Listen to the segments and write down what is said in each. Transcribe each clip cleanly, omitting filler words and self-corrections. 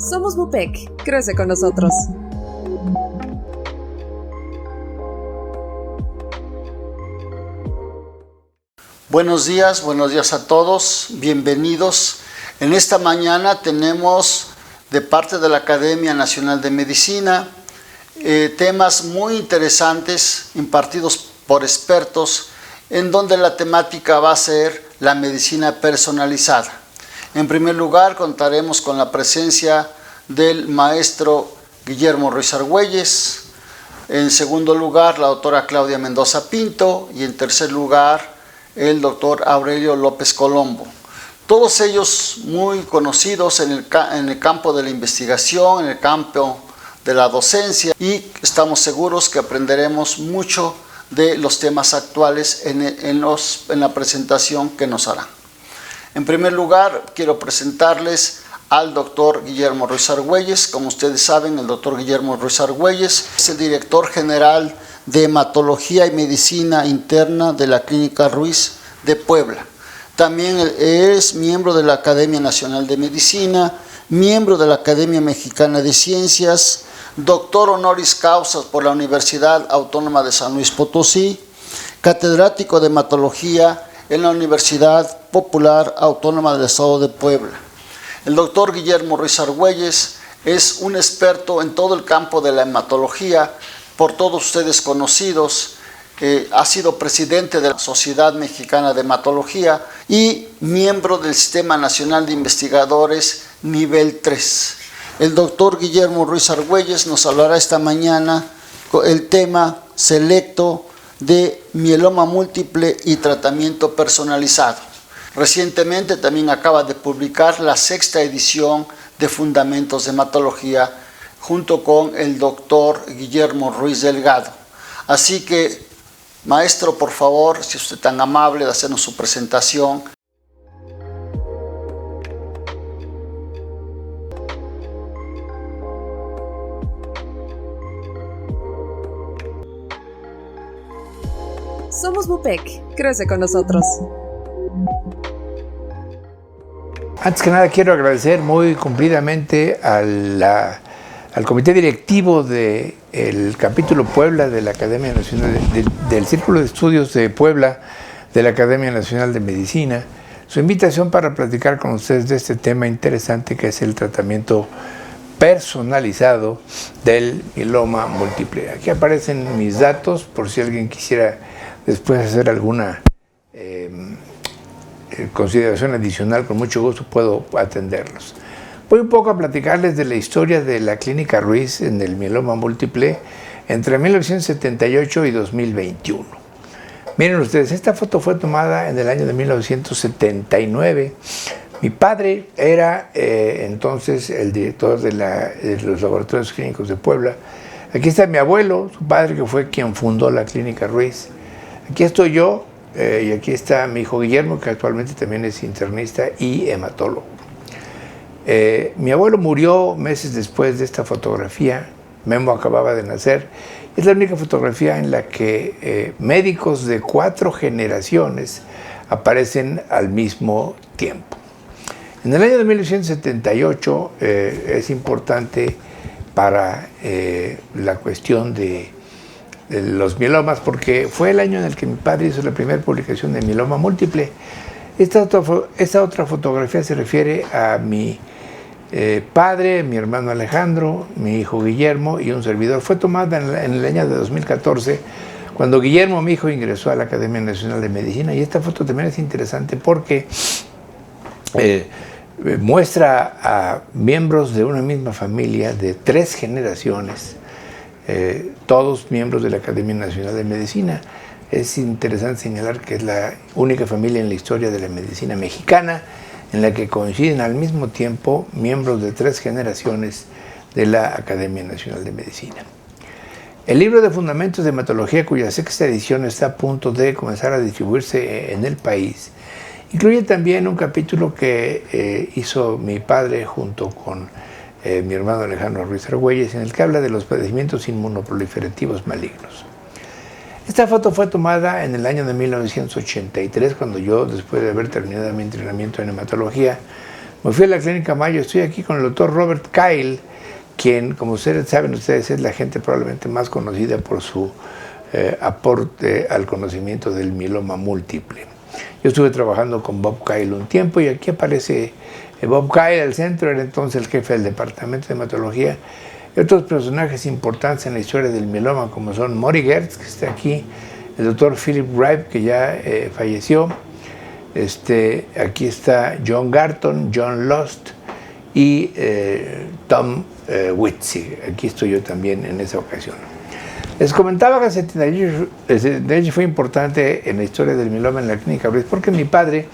Somos Mupec, crece con nosotros. Buenos días a todos, bienvenidos. En esta mañana tenemos de parte de la Academia Nacional de Medicina temas muy interesantes impartidos por expertos, en donde la temática va a ser la medicina personalizada. En primer lugar, contaremos con la presencia del maestro Guillermo Ruiz Argüelles. En segundo lugar, la doctora Claudia Mendoza Pinto. Y en tercer lugar, el doctor Aurelio López Colombo. Todos ellos muy conocidos en el campo de la investigación, en el campo de la docencia, y estamos seguros que aprenderemos mucho de los temas actuales en la presentación que nos harán. En primer lugar, quiero presentarles al doctor Guillermo Ruiz Argüelles. Como ustedes saben, el doctor Guillermo Ruiz Argüelles es el director general de Hematología y Medicina Interna de la Clínica Ruiz de Puebla. También es miembro de la Academia Nacional de Medicina, miembro de la Academia Mexicana de Ciencias, doctor honoris causa por la Universidad Autónoma de San Luis Potosí, catedrático de Hematología en la Universidad Popular Autónoma del Estado de Puebla. El doctor Guillermo Ruiz Argüelles es un experto en todo el campo de la hematología, por todos ustedes conocidos. Ha sido presidente de la Sociedad Mexicana de Hematología y miembro del Sistema Nacional de Investigadores Nivel 3. El doctor Guillermo Ruiz Argüelles nos hablará esta mañana el tema selecto de mieloma múltiple y tratamiento personalizado. Recientemente también acaba de publicar la 6ª edición de Fundamentos de Hematología junto con el doctor Guillermo Ruiz Delgado. Así que, maestro, por favor, si usted es tan amable de hacernos su presentación. Somos Mupec, crece con nosotros. Antes que nada quiero agradecer muy cumplidamente al comité directivo del capítulo Puebla de la Academia Nacional del Círculo de Estudios de Puebla de la Academia Nacional de Medicina su invitación para platicar con ustedes de este tema interesante que es el tratamiento personalizado del mieloma múltiple. Aquí aparecen mis datos por si alguien quisiera después hacer alguna consideración adicional, con mucho gusto puedo atenderlos. Voy un poco a platicarles de la historia de la Clínica Ruiz en el mieloma múltiple entre 1978 y 2021. Miren ustedes, esta foto fue tomada en el año de 1979. Mi padre era entonces el director de los laboratorios clínicos de Puebla. Aquí está mi abuelo, su padre, que fue quien fundó la Clínica Ruiz. Aquí estoy yo, y aquí está mi hijo Guillermo, que actualmente también es internista y hematólogo. Mi abuelo murió meses después de esta fotografía. Memo acababa de nacer. Es la única fotografía en la que médicos de 4 generaciones aparecen al mismo tiempo. En el año de 1978 es importante para la cuestión de los mielomas, porque fue el año en el que mi padre hizo la primera publicación de mieloma múltiple. Esta otra fotografía se refiere a mi padre, mi hermano Alejandro, mi hijo Guillermo y un servidor. Fue tomada en el año de 2014, cuando Guillermo, mi hijo, ingresó a la Academia Nacional de Medicina. Y esta foto también es interesante porque muestra a miembros de una misma familia de 3 generaciones, todos miembros de la Academia Nacional de Medicina. Es interesante señalar que es la única familia en la historia de la medicina mexicana en la que coinciden al mismo tiempo miembros de 3 generaciones de la Academia Nacional de Medicina. El libro de Fundamentos de Hematología, cuya 6ª edición está a punto de comenzar a distribuirse en el país, incluye también un capítulo que hizo mi padre junto con mi hermano Alejandro Ruiz Argüelles, en el que habla de los padecimientos inmunoproliferativos malignos. Esta foto fue tomada en el año de 1983, cuando yo, después de haber terminado mi entrenamiento en hematología, Me fui a la Clínica Mayo, estoy aquí con el doctor Robert Kyle, quien, como ustedes saben, es la gente probablemente más conocida por su aporte al conocimiento del mieloma múltiple. Yo estuve trabajando con Bob Kyle un tiempo y aquí aparece Bob Kyle al centro, era entonces el jefe del departamento de hematología, y otros personajes importantes en la historia del mieloma, como son Mori Gertz, que está aquí, el doctor Philip Ripe, que ya falleció, aquí está John Garton, John Lost y Tom Witzig. Aquí estoy yo también en esa ocasión. Les comentaba que el 78 fue importante en la historia del mieloma en la Clínica Ruiz, porque mi padre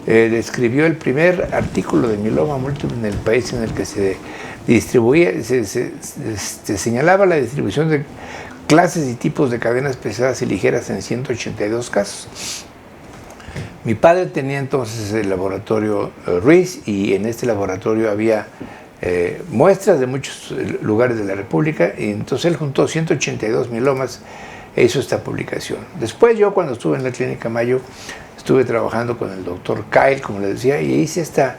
escribió el primer artículo de mieloma múltiple en el país, en el que se distribuía, se señalaba la distribución de clases y tipos de cadenas pesadas y ligeras en 182 casos. Mi padre tenía entonces el laboratorio Ruiz, y en este laboratorio había muestras de muchos lugares de la República, y entonces él juntó 182 mielomas e hizo esta publicación. Después yo, cuando estuve en la Clínica Mayo, estuve trabajando con el doctor Kyle, como les decía, y hice esta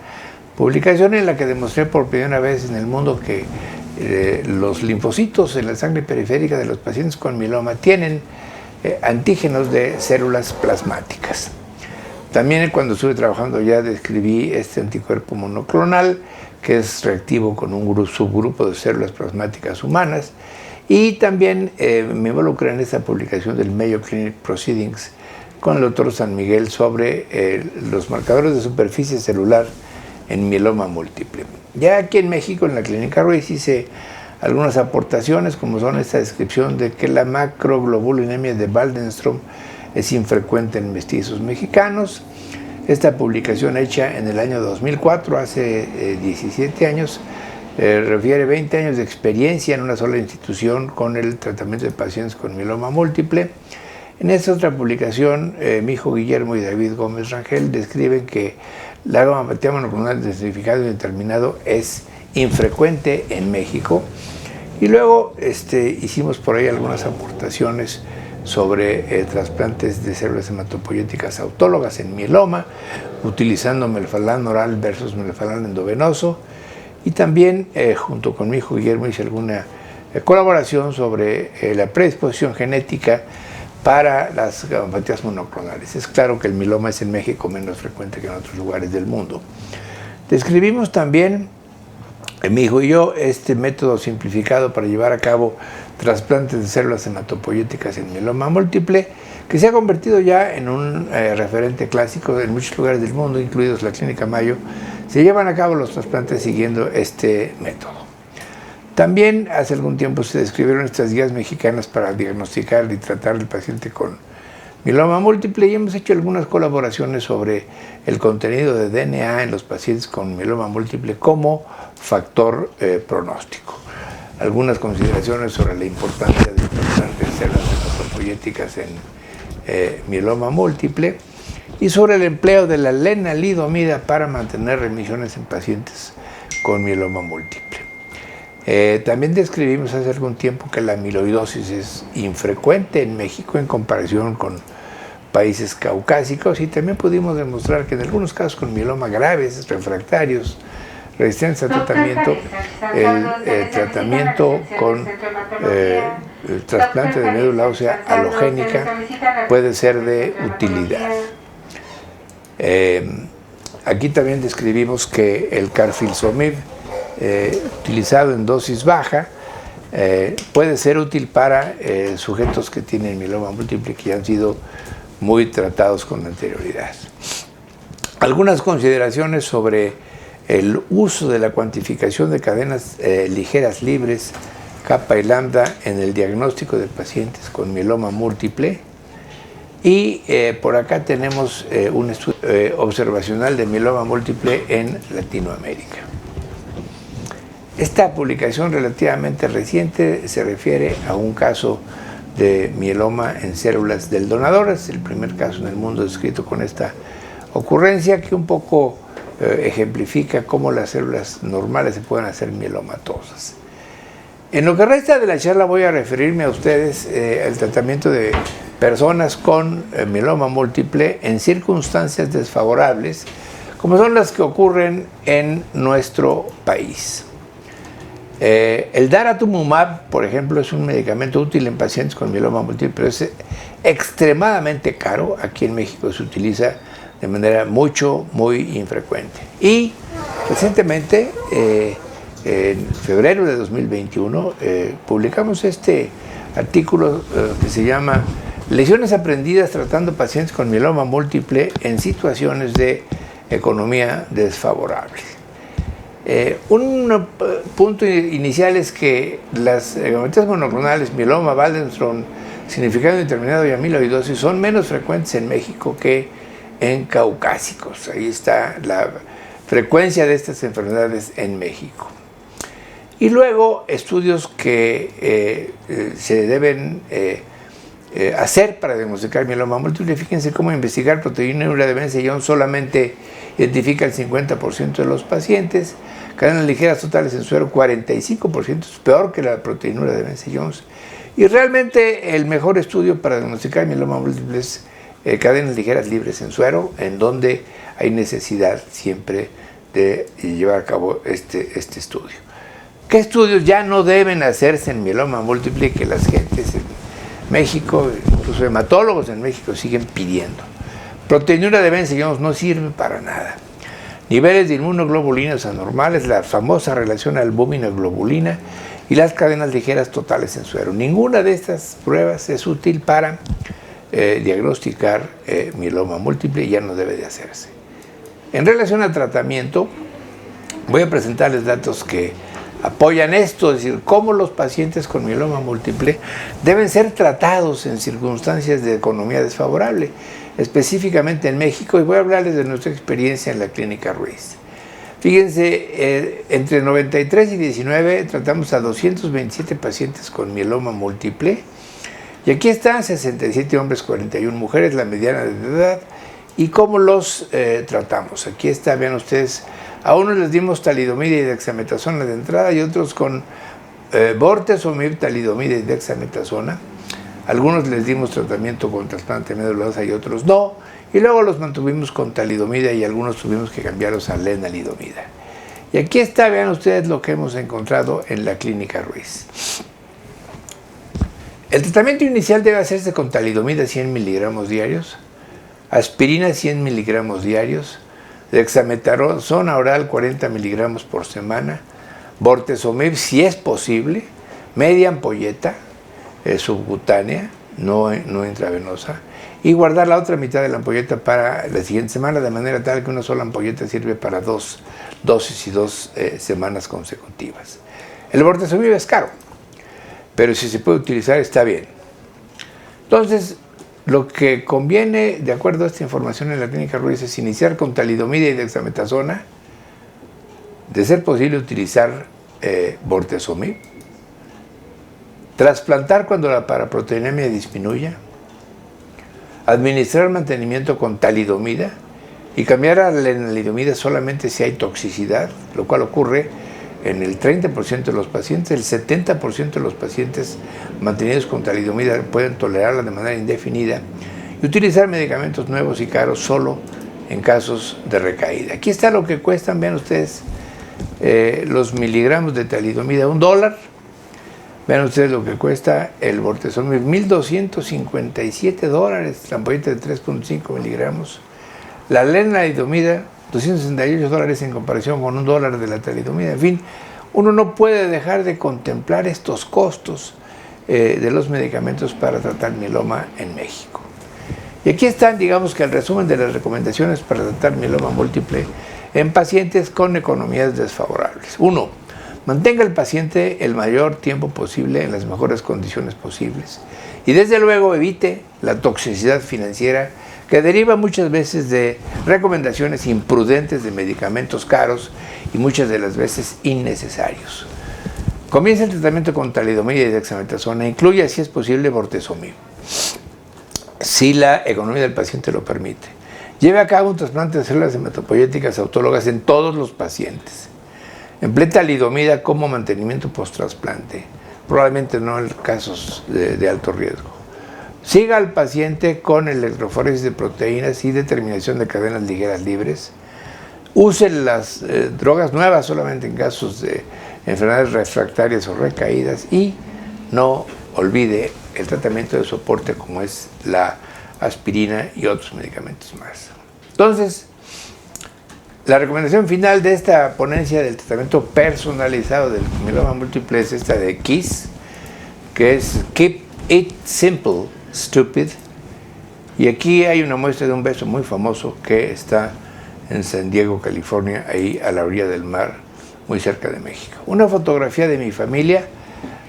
publicación en la que demostré por primera vez en el mundo que los linfocitos en la sangre periférica de los pacientes con mieloma tienen antígenos de células plasmáticas. También cuando estuve trabajando ya describí este anticuerpo monoclonal, que es reactivo con un subgrupo de células plasmáticas humanas, y también me involucré en esta publicación del Mayo Clinic Proceedings con el doctor San Miguel sobre los marcadores de superficie celular en mieloma múltiple. Ya aquí en México, en la Clínica Ruiz, hice algunas aportaciones, como son esta descripción de que la macroglobulinemia de Waldenström es infrecuente en mestizos mexicanos. Esta publicación, hecha en el año 2004, hace 17 años, refiere 20 años de experiencia en una sola institución con el tratamiento de pacientes con mieloma múltiple. En esta otra publicación, mi hijo Guillermo y David Gómez Rangel describen que la gammopatía monoclonal de significado indeterminado es infrecuente en México. Y luego hicimos por ahí algunas aportaciones sobre trasplantes de células hematopoyéticas autólogas en mieloma, utilizando melfalán oral versus melfalán endovenoso. Y también, junto con mi hijo Guillermo, hice alguna colaboración sobre la predisposición genética para las gammopatías monoclonales. Es claro que el mieloma es en México menos frecuente que en otros lugares del mundo. Describimos también, mi hijo y yo, este método simplificado para llevar a cabo trasplantes de células hematopoyéticas en mieloma múltiple, que se ha convertido ya en un referente clásico en muchos lugares del mundo, incluidos la Clínica Mayo. Se llevan a cabo los trasplantes siguiendo este método. También hace algún tiempo se describieron estas guías mexicanas para diagnosticar y tratar al paciente con mieloma múltiple, y hemos hecho algunas colaboraciones sobre el contenido de DNA en los pacientes con mieloma múltiple como factor pronóstico. Algunas consideraciones sobre la importancia de trasplantes de células hematopoyéticas en mieloma múltiple, y sobre el empleo de la lenalidomida para mantener remisiones en pacientes con mieloma múltiple. También describimos hace algún tiempo que la amiloidosis es infrecuente en México en comparación con países caucásicos, y también pudimos demostrar que en algunos casos con mieloma graves, refractarios, resistentes al tratamiento, el tratamiento con el trasplante de médula ósea halogénica puede ser de utilidad. Aquí también describimos que el carfilzomib, utilizado en dosis baja, puede ser útil para sujetos que tienen mieloma múltiple que ya han sido muy tratados con anterioridad. Algunas consideraciones sobre el uso de la cuantificación de cadenas ligeras libres, kappa y lambda, en el diagnóstico de pacientes con mieloma múltiple. Y por acá tenemos un estudio observacional de mieloma múltiple en Latinoamérica. Esta publicación relativamente reciente se refiere a un caso de mieloma en células del donador. Es el primer caso en el mundo descrito con esta ocurrencia, que un poco ejemplifica cómo las células normales se pueden hacer mielomatosas. En lo que resta de la charla voy a referirme a ustedes al tratamiento de personas con mieloma múltiple en circunstancias desfavorables, como son las que ocurren en nuestro país. El daratumumab, por ejemplo, es un medicamento útil en pacientes con mieloma múltiple, pero es extremadamente caro. Aquí en México se utiliza de manera muy infrecuente. Y recientemente, en febrero de 2021, publicamos este artículo que se llama Lecciones aprendidas tratando pacientes con mieloma múltiple en situaciones de economía desfavorable. Un punto inicial es que las gametas monoclonales, mieloma, Waldenström, significado indeterminado y amiloidosis son menos frecuentes en México que en caucásicos. Ahí está la frecuencia de estas enfermedades en México. Y luego estudios que se deben hacer para diagnosticar mieloma múltiple. Fíjense cómo investigar proteinúria de Benson solamente identifica el 50% de los pacientes. Cadenas ligeras totales en suero, 45%, es peor que la proteinúria de Benson. Y realmente el mejor estudio para diagnosticar mieloma múltiple es cadenas ligeras libres en suero, en donde hay necesidad siempre de llevar a cabo este estudio. ¿Qué estudios ya no deben hacerse en mieloma múltiple que las gentes en México, incluso hematólogos en México, siguen pidiendo? Proteinúria de Benson no sirve para nada. Niveles de inmunoglobulinas anormales, la famosa relación albúmina-globulina y las cadenas ligeras totales en suero. Ninguna de estas pruebas es útil para diagnosticar mieloma múltiple y ya no debe de hacerse. En relación al tratamiento, voy a presentarles datos que apoyan esto, es decir, cómo los pacientes con mieloma múltiple deben ser tratados en circunstancias de economía desfavorable, específicamente en México, y voy a hablarles de nuestra experiencia en la Clínica Ruiz. Fíjense, entre 93 y 19 tratamos a 227 pacientes con mieloma múltiple, y aquí están 67 hombres, 41 mujeres, la mediana de edad, y cómo los tratamos. Aquí está, vean ustedes, a unos les dimos talidomida y dexametasona de entrada y otros con bortezomib, talidomida y dexametasona. Algunos les dimos tratamiento con trasplante de médula ósea y otros no. Y luego los mantuvimos con talidomida y algunos tuvimos que cambiarlos a lenalidomida. Y aquí está, vean ustedes lo que hemos encontrado en la Clínica Ruiz. El tratamiento inicial debe hacerse con talidomida 100 miligramos diarios, aspirina 100 miligramos diarios, dexametasona oral 40 miligramos por semana, bortezomib si es posible, media ampolleta subcutánea, no intravenosa, y guardar la otra mitad de la ampolleta para la siguiente semana, de manera tal que una sola ampolleta sirve para 2 dosis y 2 semanas consecutivas. El bortezomib es caro, pero si se puede utilizar está bien. Entonces, lo que conviene, de acuerdo a esta información en la Clínica Ruiz, es iniciar con talidomida y dexametasona, de ser posible utilizar bortezomib, trasplantar cuando la paraproteinemia disminuya, administrar mantenimiento con talidomida y cambiar a la lenalidomida solamente si hay toxicidad, lo cual ocurre en el 30% de los pacientes. El 70% de los pacientes mantenidos con talidomida pueden tolerarla de manera indefinida, y utilizar medicamentos nuevos y caros solo en casos de recaída. Aquí está lo que cuestan, vean ustedes, los miligramos de talidomida, $1. Vean ustedes lo que cuesta el bortezomib, $1,257, la ampolleta de 3.5 miligramos. La lenalidomida, $268 en comparación con $1 de la talidomida. En fin, uno no puede dejar de contemplar estos costos de los medicamentos para tratar mieloma en México. Y aquí están, digamos que el resumen de las recomendaciones para tratar mieloma múltiple en pacientes con economías desfavorables. 1. Mantenga al paciente el mayor tiempo posible en las mejores condiciones posibles. Y desde luego evite la toxicidad financiera que deriva muchas veces de recomendaciones imprudentes de medicamentos caros y muchas de las veces innecesarios. Comience el tratamiento con talidomida y dexametasona, incluya si es posible bortezomib, si la economía del paciente lo permite. Lleve a cabo un trasplante de células hematopoyéticas autólogas en todos los pacientes. Emplee talidomida como mantenimiento post-trasplante, probablemente no en casos de alto riesgo. Siga al paciente con electroforesis de proteínas y determinación de cadenas ligeras libres. use las drogas nuevas solamente en casos de enfermedades refractarias o recaídas y no olvide el tratamiento de soporte como es la aspirina y otros medicamentos más. Entonces, la recomendación final de esta ponencia del tratamiento personalizado del mieloma múltiple es esta de KISS, que es Keep It Simple, Stupid. Y aquí hay una muestra de un beso muy famoso que está en San Diego, California, ahí a la orilla del mar, muy cerca de México. Una fotografía de mi familia,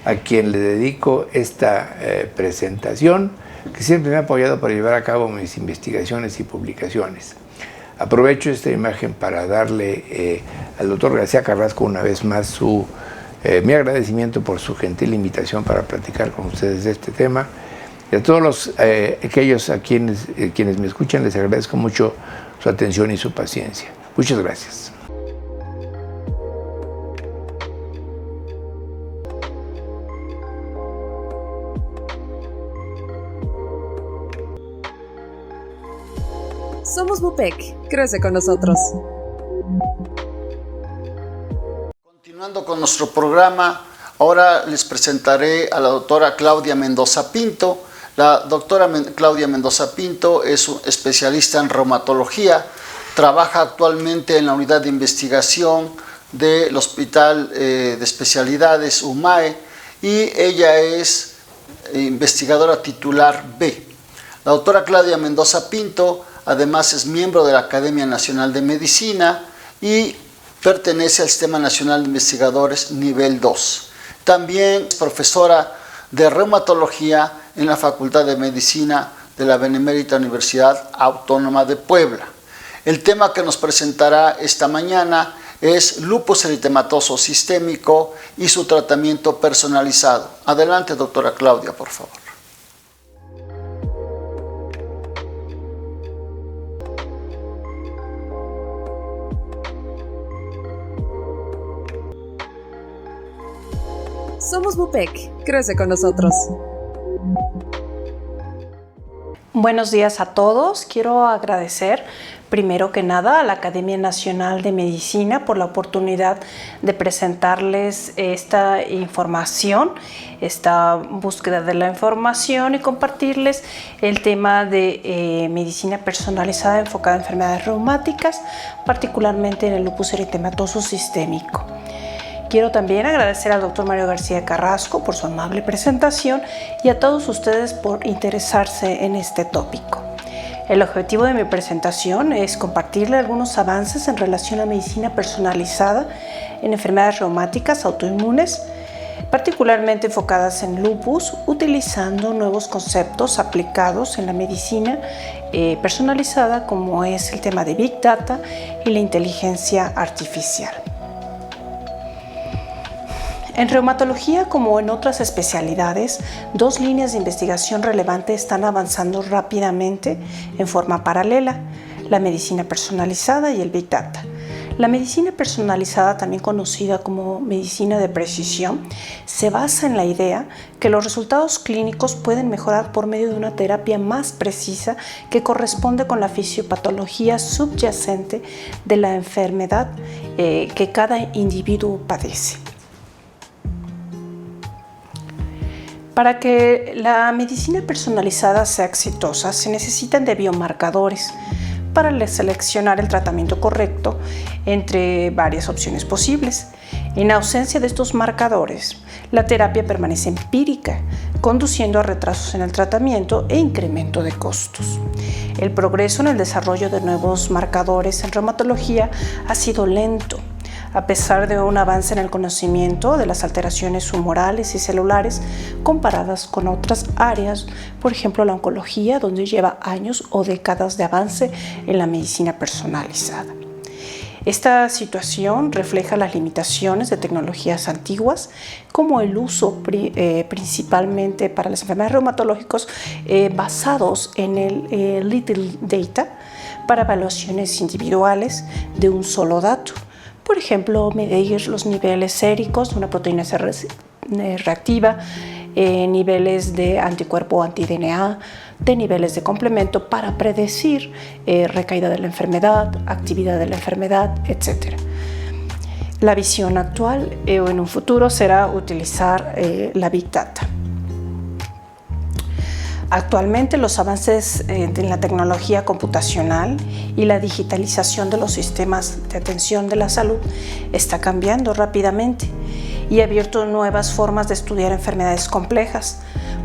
a quien le dedico esta presentación, que siempre me ha apoyado para llevar a cabo mis investigaciones y publicaciones. Aprovecho esta imagen para darle al doctor García Carrasco una vez más mi agradecimiento por su gentil invitación para platicar con ustedes de este tema. Y a todos aquellos a quienes me escuchan les agradezco mucho su atención y su paciencia. Muchas gracias. Somos Mupec, crece con nosotros. Continuando con nuestro programa, ahora les presentaré a la doctora Claudia Mendoza Pinto. La doctora Claudia Mendoza Pinto es un especialista en reumatología, trabaja actualmente en la unidad de investigación del Hospital de Especialidades UMAE y ella es investigadora titular B. La doctora Claudia Mendoza Pinto además es miembro de la Academia Nacional de Medicina y pertenece al Sistema Nacional de Investigadores Nivel 2. También es profesora de reumatología en la Facultad de Medicina de la Benemérita Universidad Autónoma de Puebla. El tema que nos presentará esta mañana es lupus eritematoso sistémico y su tratamiento personalizado. Adelante, doctora Claudia, por favor. Somos Mupec, crece con nosotros. Buenos días a todos. Quiero agradecer primero que nada a la Academia Nacional de Medicina por la oportunidad de presentarles esta información, esta búsqueda de la información y compartirles el tema de medicina personalizada enfocada en enfermedades reumáticas, particularmente en el lupus eritematoso sistémico. Quiero también agradecer al doctor Mario García Carrasco por su amable presentación y a todos ustedes por interesarse en este tópico. El objetivo de mi presentación es compartirle algunos avances en relación a medicina personalizada en enfermedades reumáticas autoinmunes, particularmente enfocadas en lupus, utilizando nuevos conceptos aplicados en la medicina personalizada, como es el tema de Big Data y la inteligencia artificial. En reumatología, como en otras especialidades, dos líneas de investigación relevantes están avanzando rápidamente en forma paralela: la medicina personalizada y el Big Data. La medicina personalizada, también conocida como medicina de precisión, se basa en la idea que los resultados clínicos pueden mejorar por medio de una terapia más precisa que corresponde con la fisiopatología subyacente de la enfermedad que cada individuo padece. Para que la medicina personalizada sea exitosa, se necesitan de biomarcadores para seleccionar el tratamiento correcto entre varias opciones posibles. En ausencia de estos marcadores, la terapia permanece empírica, conduciendo a retrasos en el tratamiento e incremento de costos. El progreso en el desarrollo de nuevos marcadores en reumatología ha sido lento, a pesar de un avance en el conocimiento de las alteraciones humorales y celulares comparadas con otras áreas, por ejemplo la oncología, donde lleva años o décadas de avance en la medicina personalizada. Esta situación refleja las limitaciones de tecnologías antiguas, como el uso principalmente para las enfermedades reumatológicas basados en el little data para evaluaciones individuales de un solo dato. Por ejemplo, medir los niveles séricos de una proteína C reactiva, niveles de anticuerpo anti-DNA, de niveles de complemento para predecir recaída de la enfermedad, actividad de la enfermedad, etc. La visión actual o en un futuro será utilizar la Big Data. Actualmente los avances en la tecnología computacional y la digitalización de los sistemas de atención de la salud está cambiando rápidamente y ha abierto nuevas formas de estudiar enfermedades complejas.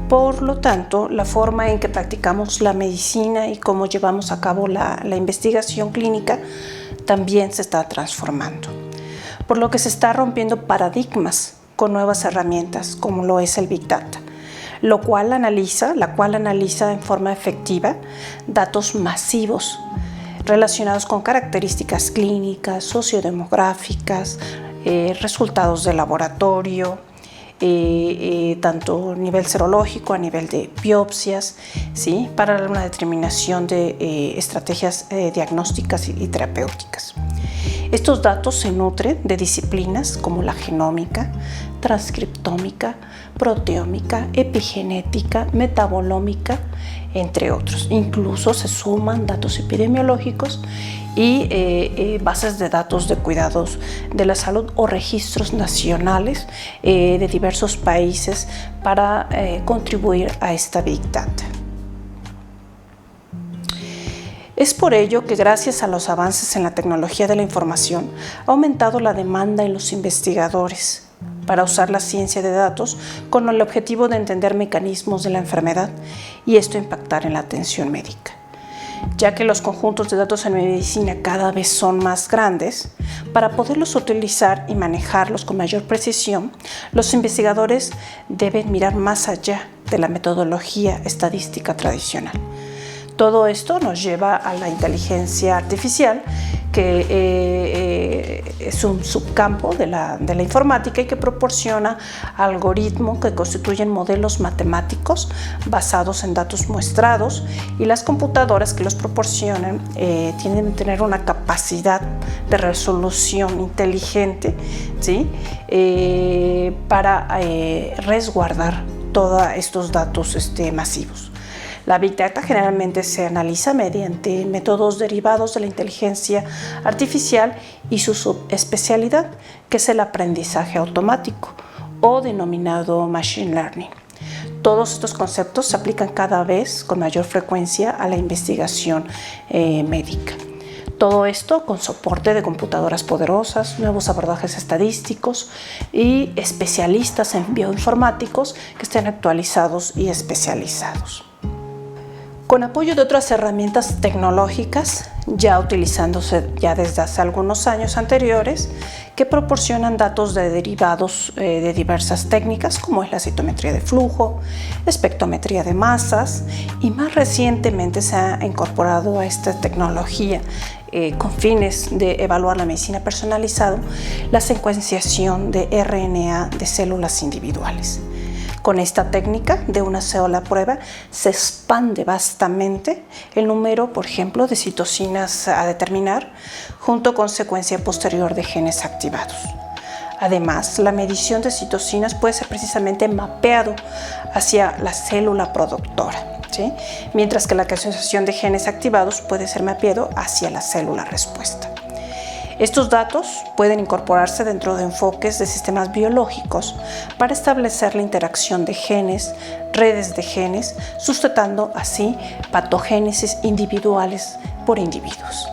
Por lo tanto, la forma en que practicamos la medicina y cómo llevamos a cabo la investigación clínica también se está transformando, por lo que se está rompiendo paradigmas con nuevas herramientas como lo es el Big Data, la cual analiza en forma efectiva datos masivos relacionados con características clínicas, sociodemográficas, resultados de laboratorio, tanto a nivel serológico, a nivel de biopsias, ¿sí? Para una determinación de estrategias diagnósticas y terapéuticas. Estos datos se nutren de disciplinas como la genómica, transcriptómica, proteómica, epigenética, metabolómica, entre otros. Incluso se suman datos epidemiológicos y bases de datos de cuidados de la salud o registros nacionales de diversos países para contribuir a esta Big Data. Es por ello que gracias a los avances en la tecnología de la información ha aumentado la demanda en los investigadores para usar la ciencia de datos con el objetivo de entender mecanismos de la enfermedad y esto impactar en la atención médica. Ya que los conjuntos de datos en medicina cada vez son más grandes, para poderlos utilizar y manejarlos con mayor precisión, los investigadores deben mirar más allá de la metodología estadística tradicional. Todo esto nos lleva a la inteligencia artificial, que es un subcampo de la informática y que proporciona algoritmos que constituyen modelos matemáticos basados en datos muestrados, y las computadoras que los proporcionan tienen que tener una capacidad de resolución inteligente, ¿sí? Para resguardar todos estos datos masivos. La Big Data generalmente se analiza mediante métodos derivados de la inteligencia artificial y su subespecialidad, que es el aprendizaje automático o denominado Machine Learning. Todos estos conceptos se aplican cada vez con mayor frecuencia a la investigación médica. Todo esto con soporte de computadoras poderosas, nuevos abordajes estadísticos y especialistas en bioinformáticos que estén actualizados y especializados. Con apoyo de otras herramientas tecnológicas, ya utilizándose ya desde hace algunos años anteriores, que proporcionan datos de derivados de diversas técnicas, como es la citometría de flujo, espectrometría de masas, y más recientemente se ha incorporado a esta tecnología con fines de evaluar la medicina personalizada, la secuenciación de RNA de células individuales. Con esta técnica de una sola prueba se expande vastamente el número, por ejemplo, de citocinas a determinar, junto con secuencia posterior de genes activados. Además, la medición de citocinas puede ser precisamente mapeado hacia la célula productora, ¿sí? Mientras que la secuenciación de genes activados puede ser mapeado hacia la célula respuesta. Estos datos pueden incorporarse dentro de enfoques de sistemas biológicos para establecer la interacción de genes, redes de genes, sustentando así patogénesis individuales por individuos.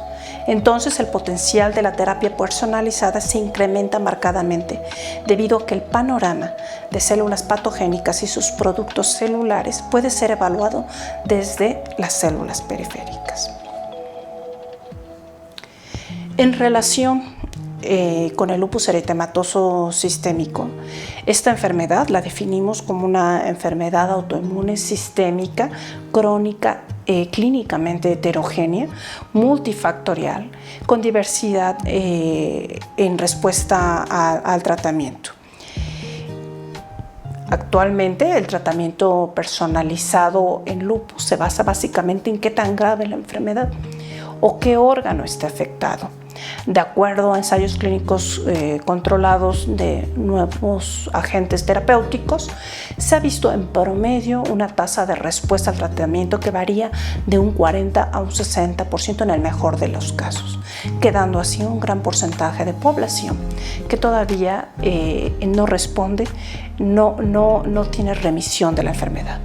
Entonces, el potencial de la terapia personalizada se incrementa marcadamente debido a que el panorama de células patogénicas y sus productos celulares puede ser evaluado desde las células periféricas. En relación con el lupus eritematoso sistémico, esta enfermedad la definimos como una enfermedad autoinmune sistémica, crónica, clínicamente heterogénea, multifactorial, con diversidad en respuesta al tratamiento. Actualmente el tratamiento personalizado en lupus se basa básicamente en qué tan grave es la enfermedad o qué órgano está afectado. De acuerdo a ensayos clínicos controlados de nuevos agentes terapéuticos, se ha visto en promedio una tasa de respuesta al tratamiento que varía de un 40 a un 60% en el mejor de los casos, quedando así un gran porcentaje de población que todavía no responde, no tiene remisión de la enfermedad.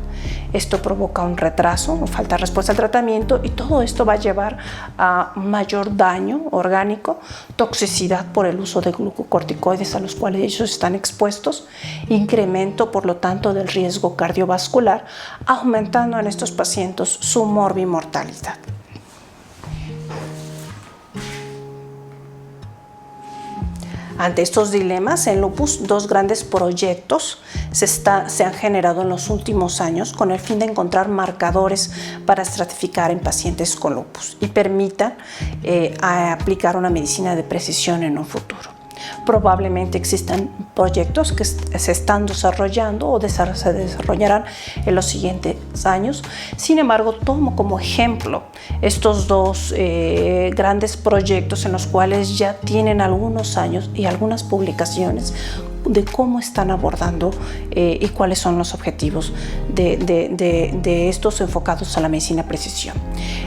Esto provoca un retraso o falta de respuesta al tratamiento, y todo esto va a llevar a mayor daño orgánico, toxicidad por el uso de glucocorticoides a los cuales ellos están expuestos, incremento por lo tanto del riesgo cardiovascular, aumentando en estos pacientes su morbimortalidad. Ante estos dilemas, en lupus, dos grandes proyectos se han generado en los últimos años con el fin de encontrar marcadores para estratificar en pacientes con lupus y permitan aplicar una medicina de precisión en un futuro. Probablemente existan proyectos que se están desarrollando o se desarrollarán en los siguientes años. Sin embargo, tomo como ejemplo estos dos grandes proyectos en los cuales ya tienen algunos años y algunas publicaciones de cómo están abordando y cuáles son los objetivos de estos enfocados a la medicina precisión.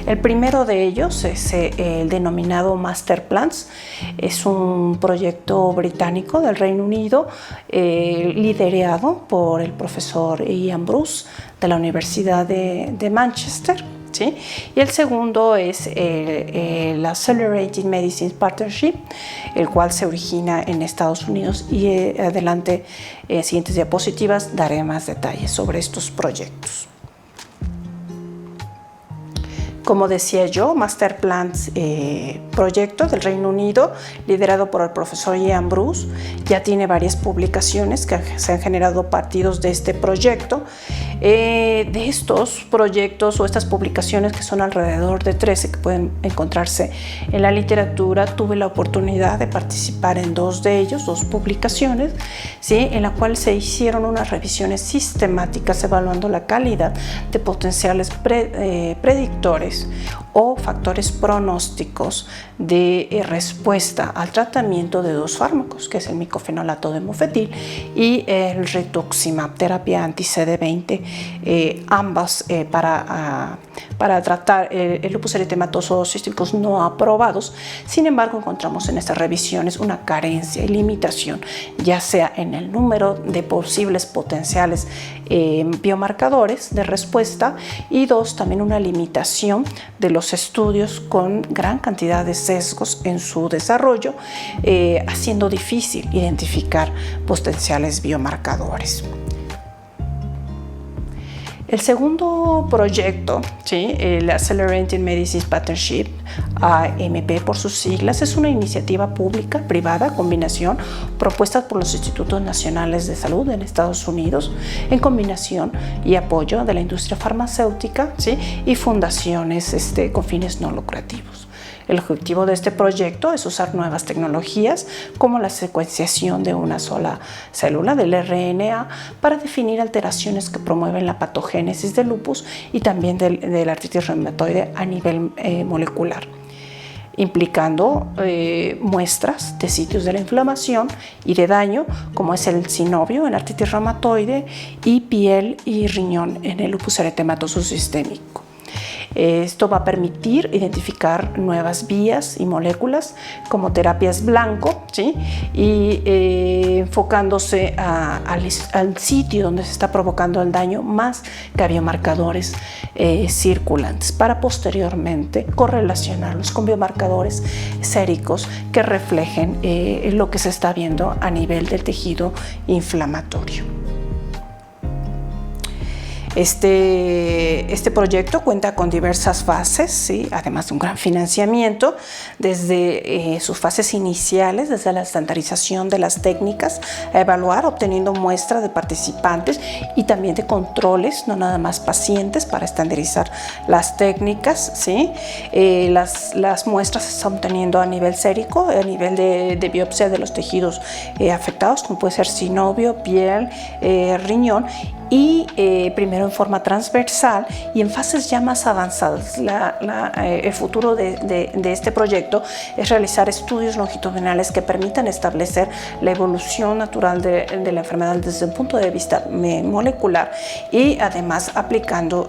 El primero de ellos es el denominado Master Plans. Es un proyecto británico del Reino Unido liderado por el profesor Ian Bruce de la Universidad de Manchester. ¿Sí? Y el segundo es el Accelerating Medicine Partnership, el cual se origina en Estados Unidos, y adelante, siguientes diapositivas, daré más detalles sobre estos proyectos. Como decía yo, Master Plans proyecto del Reino Unido, liderado por el profesor Ian Bruce, ya tiene varias publicaciones que se han generado partidos de este proyecto. De estos proyectos o estas publicaciones, que son alrededor de 13 que pueden encontrarse en la literatura, tuve la oportunidad de participar en dos de ellos, dos publicaciones, ¿sí? En la cual se hicieron unas revisiones sistemáticas evaluando la calidad de potenciales predictores o factores pronósticos de respuesta al tratamiento de dos fármacos, que es el micofenolato de mofetil y el rituximab, terapia anti-CD20, ambas para tratar el lupus eritematoso císticos no aprobados. Sin embargo, encontramos en estas revisiones una carencia y limitación, ya sea en el número de posibles potenciales biomarcadores de respuesta, y dos, también una limitación de los estudios con gran cantidad de sesgos en su desarrollo, haciendo difícil identificar potenciales biomarcadores. El segundo proyecto, ¿sí? El Accelerating Medicine Partnership, AMP por sus siglas, es una iniciativa pública-privada combinación propuesta por los Institutos Nacionales de Salud en Estados Unidos, en combinación y apoyo de la industria farmacéutica, ¿sí? Y fundaciones con fines no lucrativos. El objetivo de este proyecto es usar nuevas tecnologías como la secuenciación de una sola célula del RNA para definir alteraciones que promueven la patogénesis del lupus y también de la artritis reumatoide a nivel molecular, implicando muestras de sitios de la inflamación y de daño, como es el synovium en artritis reumatoide y piel y riñón en el lupus eritematoso sistémico. Esto va a permitir identificar nuevas vías y moléculas como terapias blanco, ¿sí? Y enfocándose al sitio donde se está provocando el daño, más que a biomarcadores circulantes, para posteriormente correlacionarlos con biomarcadores séricos que reflejen lo que se está viendo a nivel del tejido inflamatorio. Este proyecto cuenta con diversas fases, ¿sí? Además de un gran financiamiento, desde sus fases iniciales, desde la estandarización de las técnicas a evaluar, obteniendo muestras de participantes y también de controles, no nada más pacientes, para estandarizar las técnicas, ¿sí? Las muestras se están obteniendo a nivel sérico, a nivel de biopsia de los tejidos afectados, como puede ser synovium, piel, riñón, y primero en forma transversal y en fases ya más avanzadas. El futuro de este proyecto es realizar estudios longitudinales que permitan establecer la evolución natural de la enfermedad desde un punto de vista molecular y además aplicando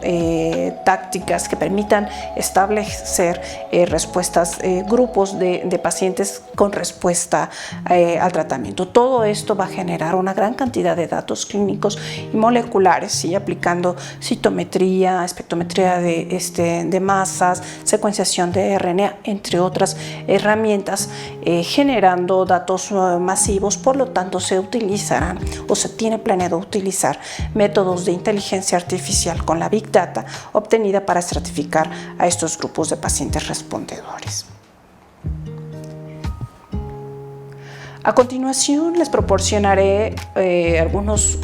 tácticas que permitan establecer respuestas, grupos de pacientes con respuesta al tratamiento. Todo esto va a generar una gran cantidad de datos clínicos y moleculares, ¿sí? Aplicando citometría, espectrometría de masas, secuenciación de RNA, entre otras herramientas, generando datos masivos. Por lo tanto, se utilizarán o se tiene planeado utilizar métodos de inteligencia artificial con la Big Data obtenida para estratificar a estos grupos de pacientes respondedores. A continuación les proporcionaré algunas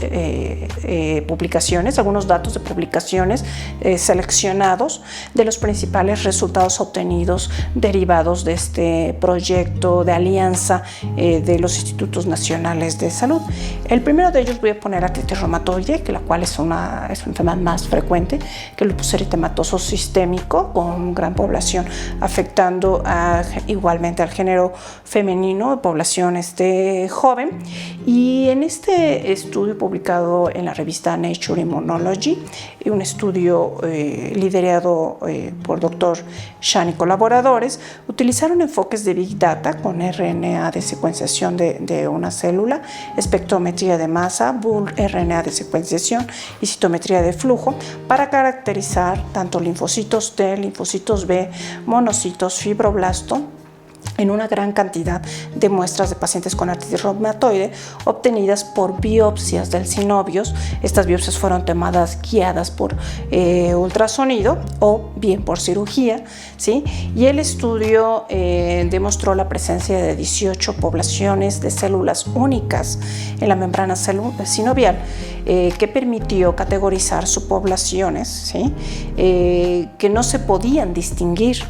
publicaciones, algunos datos de publicaciones seleccionados de los principales resultados obtenidos derivados de este proyecto de alianza de los Institutos Nacionales de Salud. El primero de ellos voy a poner artritis reumatoide, la cual es una enfermedad más frecuente que el lupus eritematoso sistémico, con gran población afectando igualmente al género femenino, población joven. Y en este estudio publicado en la revista Nature Immunology, un estudio liderado por Dr. Shan y colaboradores, utilizaron enfoques de Big Data con RNA de secuenciación de una célula, espectrometría de masa, RNA de secuenciación y citometría de flujo para caracterizar tanto linfocitos T, linfocitos B, monocitos, fibroblasto, en una gran cantidad de muestras de pacientes con artritis reumatoide obtenidas por biopsias del sinovios. Estas biopsias fueron tomadas guiadas por ultrasonido o bien por cirugía, ¿sí? Y el estudio demostró la presencia de 18 poblaciones de células únicas en la membrana sinovial que permitió categorizar subpoblaciones, ¿sí? Que no se podían distinguir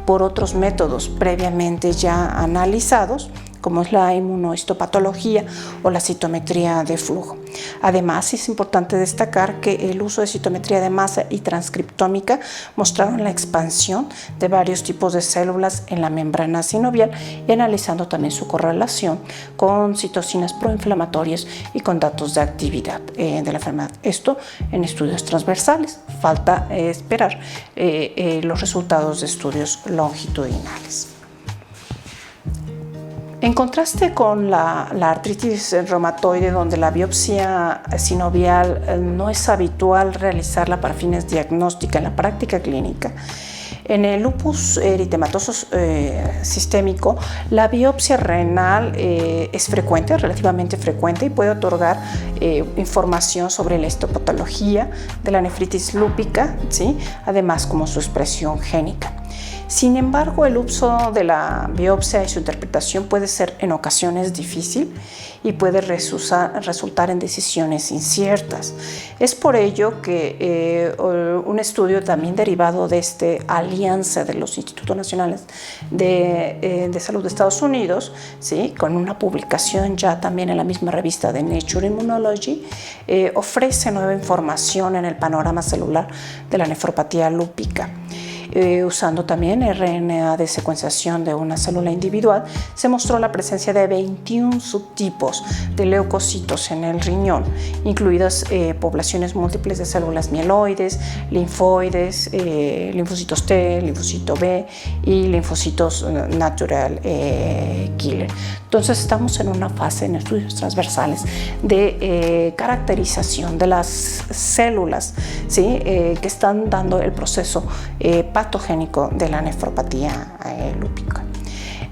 por otros métodos previamente ya analizados, como es la inmunohistopatología o la citometría de flujo. Además, es importante destacar que el uso de citometría de masa y transcriptómica mostraron la expansión de varios tipos de células en la membrana sinovial y analizando también su correlación con citocinas proinflamatorias y con datos de actividad de la enfermedad. Esto en estudios transversales. Falta esperar los resultados de estudios longitudinales. En contraste con la artritis reumatoide, donde la biopsia sinovial no es habitual realizarla para fines diagnósticos en la práctica clínica, en el lupus eritematoso sistémico, la biopsia renal es frecuente, relativamente frecuente, y puede otorgar información sobre la histopatología de la nefritis lúpica, ¿sí? Además como su expresión génica. Sin embargo, el uso de la biopsia y su interpretación puede ser en ocasiones difícil y puede resultar en decisiones inciertas. Es por ello que un estudio también derivado de esta alianza de los Institutos Nacionales de Salud de Estados Unidos, ¿sí? Con una publicación ya también en la misma revista de Nature Immunology, ofrece nueva información en el panorama celular de la nefropatía lúpica. Usando también RNA de secuenciación de una célula individual, se mostró la presencia de 21 subtipos de leucocitos en el riñón, incluidas poblaciones múltiples de células mieloides, linfoides, linfocitos T, linfocito B y linfocitos natural killer. Entonces estamos en una fase en estudios transversales de caracterización de las células, ¿sí? Que están dando el proceso patogénico de la nefropatía lúpica.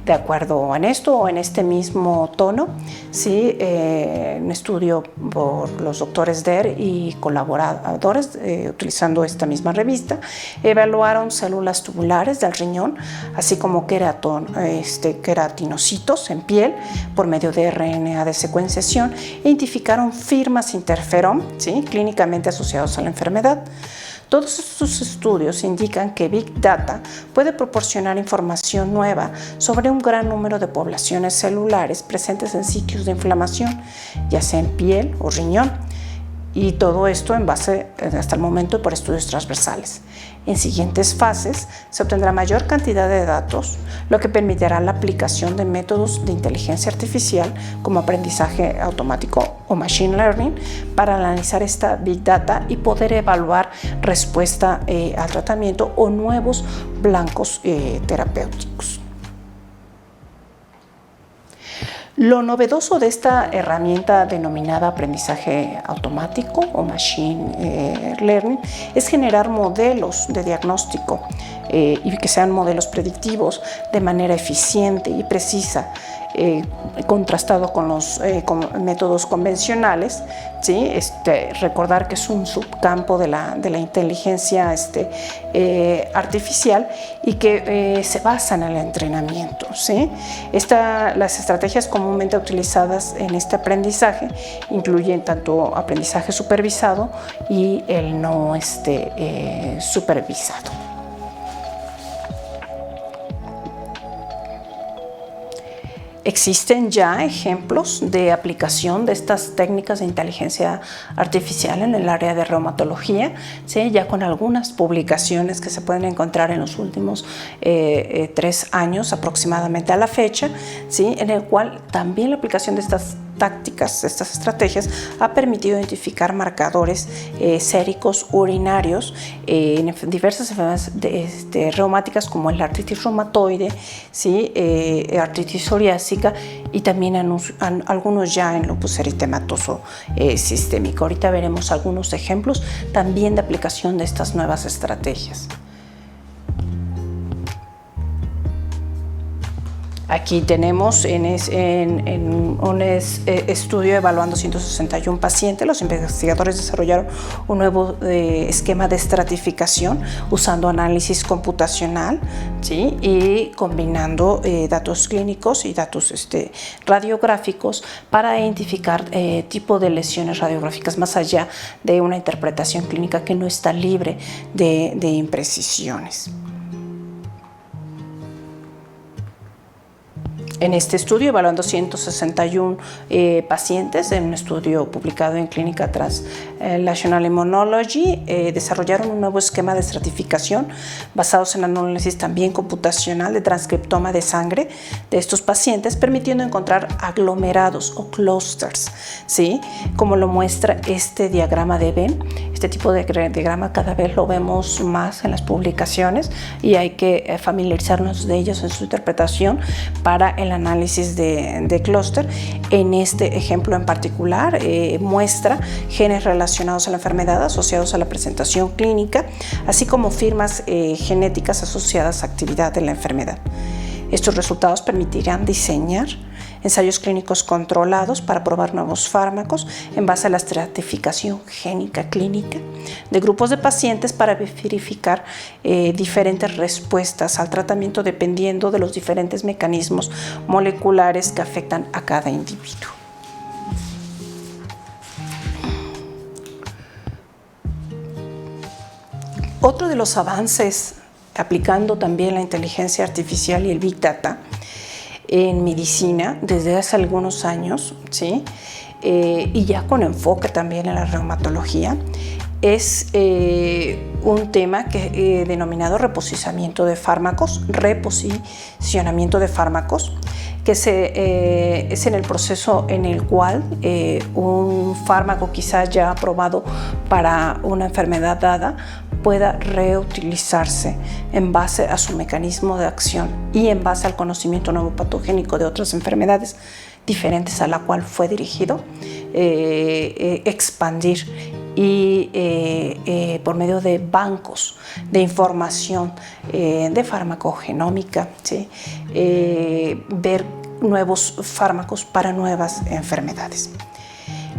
De acuerdo en esto o en este mismo tono, ¿sí? Un estudio por los doctores Der y colaboradores utilizando esta misma revista evaluaron células tubulares del riñón, así como queratinocitos en piel por medio de RNA de secuenciación e identificaron firmas interferón, ¿sí? Clínicamente asociados a la enfermedad. Todos estos estudios indican que Big Data puede proporcionar información nueva sobre un gran número de poblaciones celulares presentes en sitios de inflamación, ya sea en piel o riñón. Y todo esto en base, hasta el momento, por estudios transversales. En siguientes fases se obtendrá mayor cantidad de datos, lo que permitirá la aplicación de métodos de inteligencia artificial como aprendizaje automático o machine learning para analizar esta big data y poder evaluar respuesta al tratamiento o nuevos blancos terapéuticos. Lo novedoso de esta herramienta denominada aprendizaje automático o machine learning es generar modelos de diagnóstico y que sean modelos predictivos de manera eficiente y precisa, contrastado con los métodos convencionales, ¿sí? Recordar que es un subcampo de la inteligencia artificial y que se basa en el entrenamiento, ¿sí? Las estrategias comúnmente utilizadas en este aprendizaje incluyen tanto aprendizaje supervisado y el no supervisado. Existen ya ejemplos de aplicación de estas técnicas de inteligencia artificial en el área de reumatología, ¿sí? Ya con algunas publicaciones que se pueden encontrar en los últimos 3 años aproximadamente a la fecha, ¿sí? En el cual también la aplicación de estas tácticas, estas estrategias, ha permitido identificar marcadores séricos urinarios en diversas enfermedades reumáticas como la artritis reumatoide, ¿sí? Artritis psoriásica y también algunos ya en lupus eritematoso sistémico. Ahorita veremos algunos ejemplos también de aplicación de estas nuevas estrategias. Aquí tenemos en un estudio evaluando 161 pacientes, los investigadores desarrollaron un nuevo esquema de estratificación usando análisis computacional, ¿sí? Y combinando datos clínicos y datos radiográficos para identificar tipo de lesiones radiográficas más allá de una interpretación clínica que no está libre de imprecisiones. En este estudio, evaluando 161 pacientes, en un estudio publicado en Clinical Translational Immunology, desarrollaron un nuevo esquema de estratificación basados en análisis también computacional de transcriptoma de sangre de estos pacientes, permitiendo encontrar aglomerados o clusters, ¿sí? Como lo muestra este diagrama de Venn. Este tipo de diagrama cada vez lo vemos más en las publicaciones y hay que familiarizarnos de ellos en su interpretación para el análisis de clúster. En este ejemplo en particular muestra genes relacionados a la enfermedad asociados a la presentación clínica, así como firmas genéticas asociadas a actividad de la enfermedad. Estos resultados permitirán diseñar ensayos clínicos controlados para probar nuevos fármacos en base a la estratificación génica clínica de grupos de pacientes para verificar diferentes respuestas al tratamiento dependiendo de los diferentes mecanismos moleculares que afectan a cada individuo. Otro de los avances aplicando también la inteligencia artificial y el Big Data en medicina desde hace algunos años, ¿sí? Y ya con enfoque también en la reumatología, es un tema denominado reposicionamiento de fármacos, que es en el proceso en el cual un fármaco quizás ya aprobado para una enfermedad dada pueda reutilizarse en base a su mecanismo de acción y en base al conocimiento nuevo patogénico de otras enfermedades diferentes a la cual fue dirigido, expandir y por medio de bancos de información de farmacogenómica, ¿sí? Ver nuevos fármacos para nuevas enfermedades.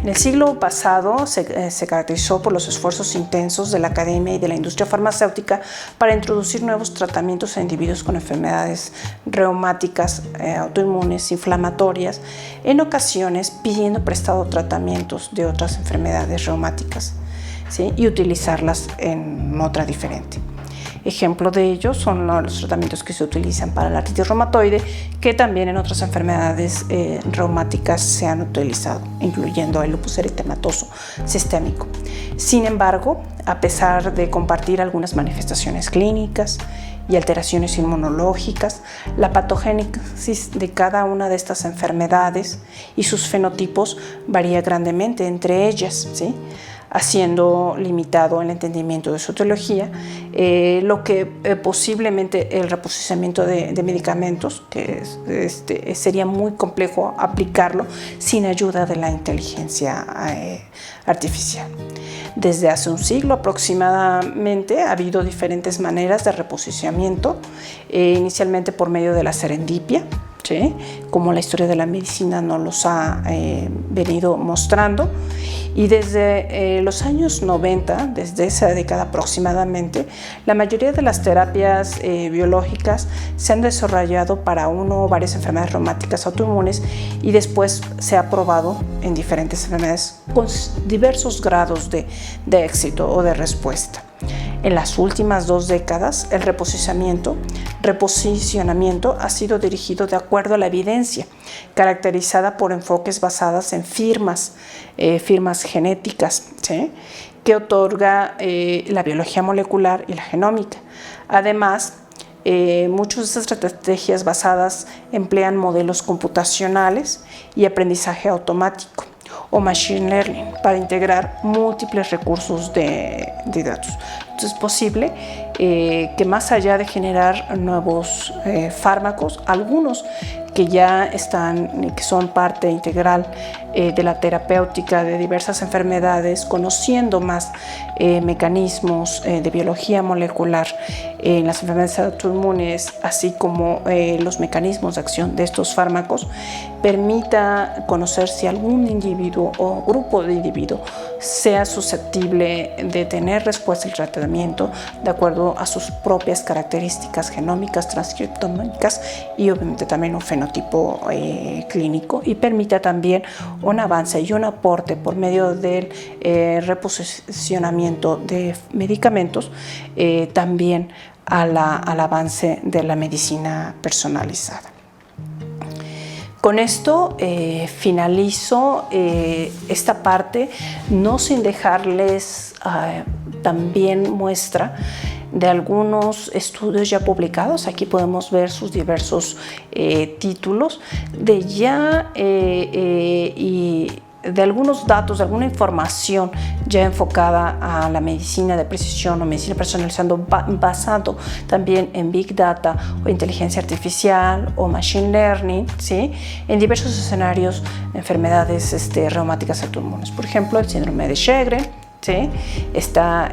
En el siglo pasado se caracterizó por los esfuerzos intensos de la academia y de la industria farmacéutica para introducir nuevos tratamientos a individuos con enfermedades reumáticas, autoinmunes, inflamatorias, en ocasiones pidiendo prestado tratamientos de otras enfermedades reumáticas, ¿sí? Y utilizarlas en otra diferente. Ejemplo de ello son los tratamientos que se utilizan para la artritis reumatoide, que también en otras enfermedades reumáticas se han utilizado, incluyendo el lupus eritematoso sistémico. Sin embargo, a pesar de compartir algunas manifestaciones clínicas y alteraciones inmunológicas, la patogénesis de cada una de estas enfermedades y sus fenotipos varía grandemente entre ellas, ¿sí?, haciendo limitado el entendimiento de su etiología, lo que posiblemente el reposicionamiento de medicamentos, que sería muy complejo aplicarlo sin ayuda de la inteligencia artificial. Desde hace un siglo aproximadamente ha habido diferentes maneras de reposicionamiento, inicialmente por medio de la serendipia, ¿sí?, como la historia de la medicina nos los ha venido mostrando, y desde los años 90, desde esa década aproximadamente, la mayoría de las terapias biológicas se han desarrollado para una o varias enfermedades reumáticas autoinmunes, y después se ha probado en diferentes enfermedades con diversos grados de éxito o de respuesta. En las últimas 2 décadas, el reposicionamiento ha sido dirigido de acuerdo a la evidencia, caracterizada por enfoques basados en firmas genéticas, ¿sí?, que otorga la biología molecular y la genómica. Además, muchas de estas estrategias basadas emplean modelos computacionales y aprendizaje automático o machine learning para integrar múltiples recursos de datos. Entonces es posible que más allá de generar nuevos fármacos, algunos que ya están, que son parte integral de la terapéutica de diversas enfermedades, conociendo más mecanismos de biología molecular en las enfermedades autoinmunes, así como los mecanismos de acción de estos fármacos, permita conocer si algún individuo o grupo de individuos sea susceptible de tener respuesta al tratamiento de acuerdo a sus propias características genómicas, transcriptómicas y obviamente también un fenotipo clínico, y permita también un avance y un aporte por medio del reposicionamiento de medicamentos también al avance de la medicina personalizada. Con esto finalizo esta parte, no sin dejarles también muestra de algunos estudios ya publicados. Aquí podemos ver sus diversos títulos de ya y de algunos datos, de alguna información ya enfocada a la medicina de precisión o medicina personalizando, basado también en Big Data o inteligencia artificial o Machine Learning, ¿sí?, en diversos escenarios de enfermedades reumáticas autoinmunes. Por ejemplo, el síndrome de Sjögren, ¿sí? Está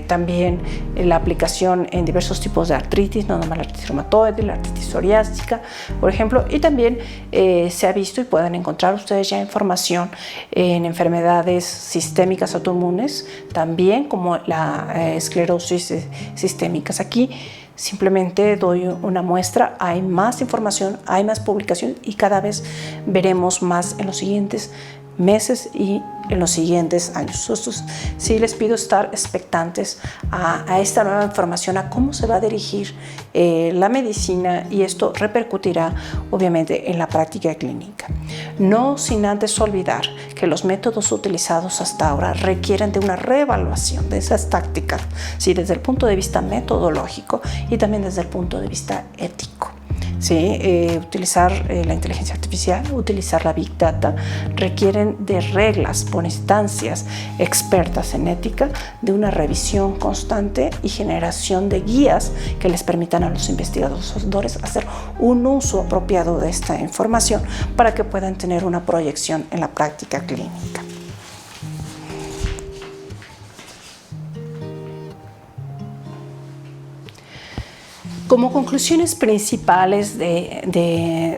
también la aplicación en diversos tipos de artritis, no nomás la artritis reumatoide, la artritis psoriásica, por ejemplo, y también se ha visto y pueden encontrar ustedes ya información en enfermedades sistémicas autoinmunes, también como la esclerosis sistémicas. Aquí simplemente doy una muestra, hay más información, hay más publicación y cada vez veremos más en los siguientes meses y en los siguientes años. Entonces, sí les pido estar expectantes a esta nueva información, a cómo se va a dirigir la medicina, y esto repercutirá obviamente en la práctica clínica. No sin antes olvidar que los métodos utilizados hasta ahora requieren de una reevaluación de esas tácticas, ¿sí?, desde el punto de vista metodológico y también desde el punto de vista ético. ¿Sí? Utilizar la inteligencia artificial, utilizar la Big Data, requieren de reglas por instancias expertas en ética, de una revisión constante y generación de guías que les permitan a los investigadores hacer un uso apropiado de esta información para que puedan tener una proyección en la práctica clínica. Como conclusiones principales de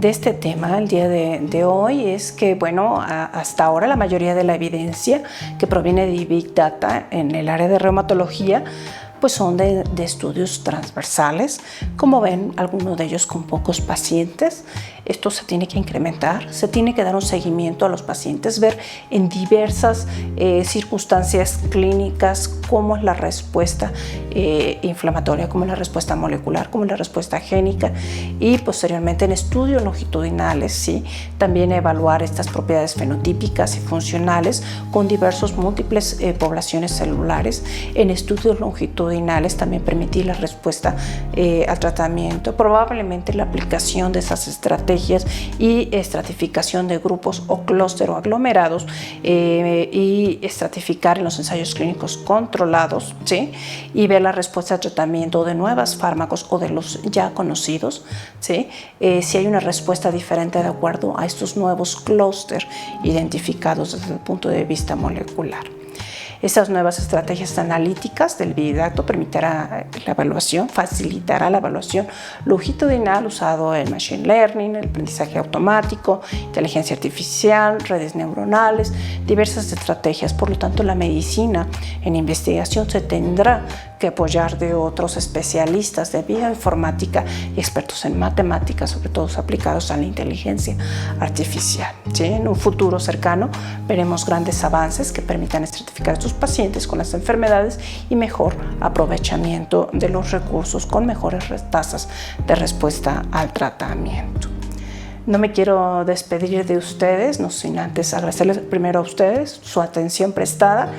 este tema el día de hoy es que, bueno, hasta ahora la mayoría de la evidencia que proviene de Big Data en el área de reumatología pues son de estudios transversales, como ven, algunos de ellos con pocos pacientes, esto se tiene que incrementar, se tiene que dar un seguimiento a los pacientes, ver en diversas circunstancias clínicas cómo es la respuesta inflamatoria, cómo es la respuesta molecular, cómo es la respuesta génica, y posteriormente en estudios longitudinales, ¿sí? También evaluar estas propiedades fenotípicas y funcionales con diversos múltiples poblaciones celulares. En estudios longitudinales también permitir la respuesta al tratamiento, probablemente la aplicación de esas estrategias y estratificación de grupos o clúster o aglomerados, y estratificar en los ensayos clínicos controlados, ¿sí? Y ver la respuesta al tratamiento de nuevos fármacos o de los ya conocidos, ¿sí? Si hay una respuesta diferente de acuerdo a estos nuevos clúster identificados desde el punto de vista molecular. Estas nuevas estrategias analíticas del bidacto permitirá la evaluación, facilitará la evaluación longitudinal usado en machine learning, el aprendizaje automático, inteligencia artificial, redes neuronales, diversas estrategias. Por lo tanto, la medicina en investigación se tendrá que apoyar de otros especialistas de bioinformática y expertos en matemáticas, sobre todo aplicados a la inteligencia artificial. ¿Sí? En un futuro cercano veremos grandes avances que permitan estratificar a estos pacientes con las enfermedades y mejor aprovechamiento de los recursos con mejores tasas de respuesta al tratamiento. No me quiero despedir de ustedes, no sin antes agradecerles primero a ustedes su atención prestada.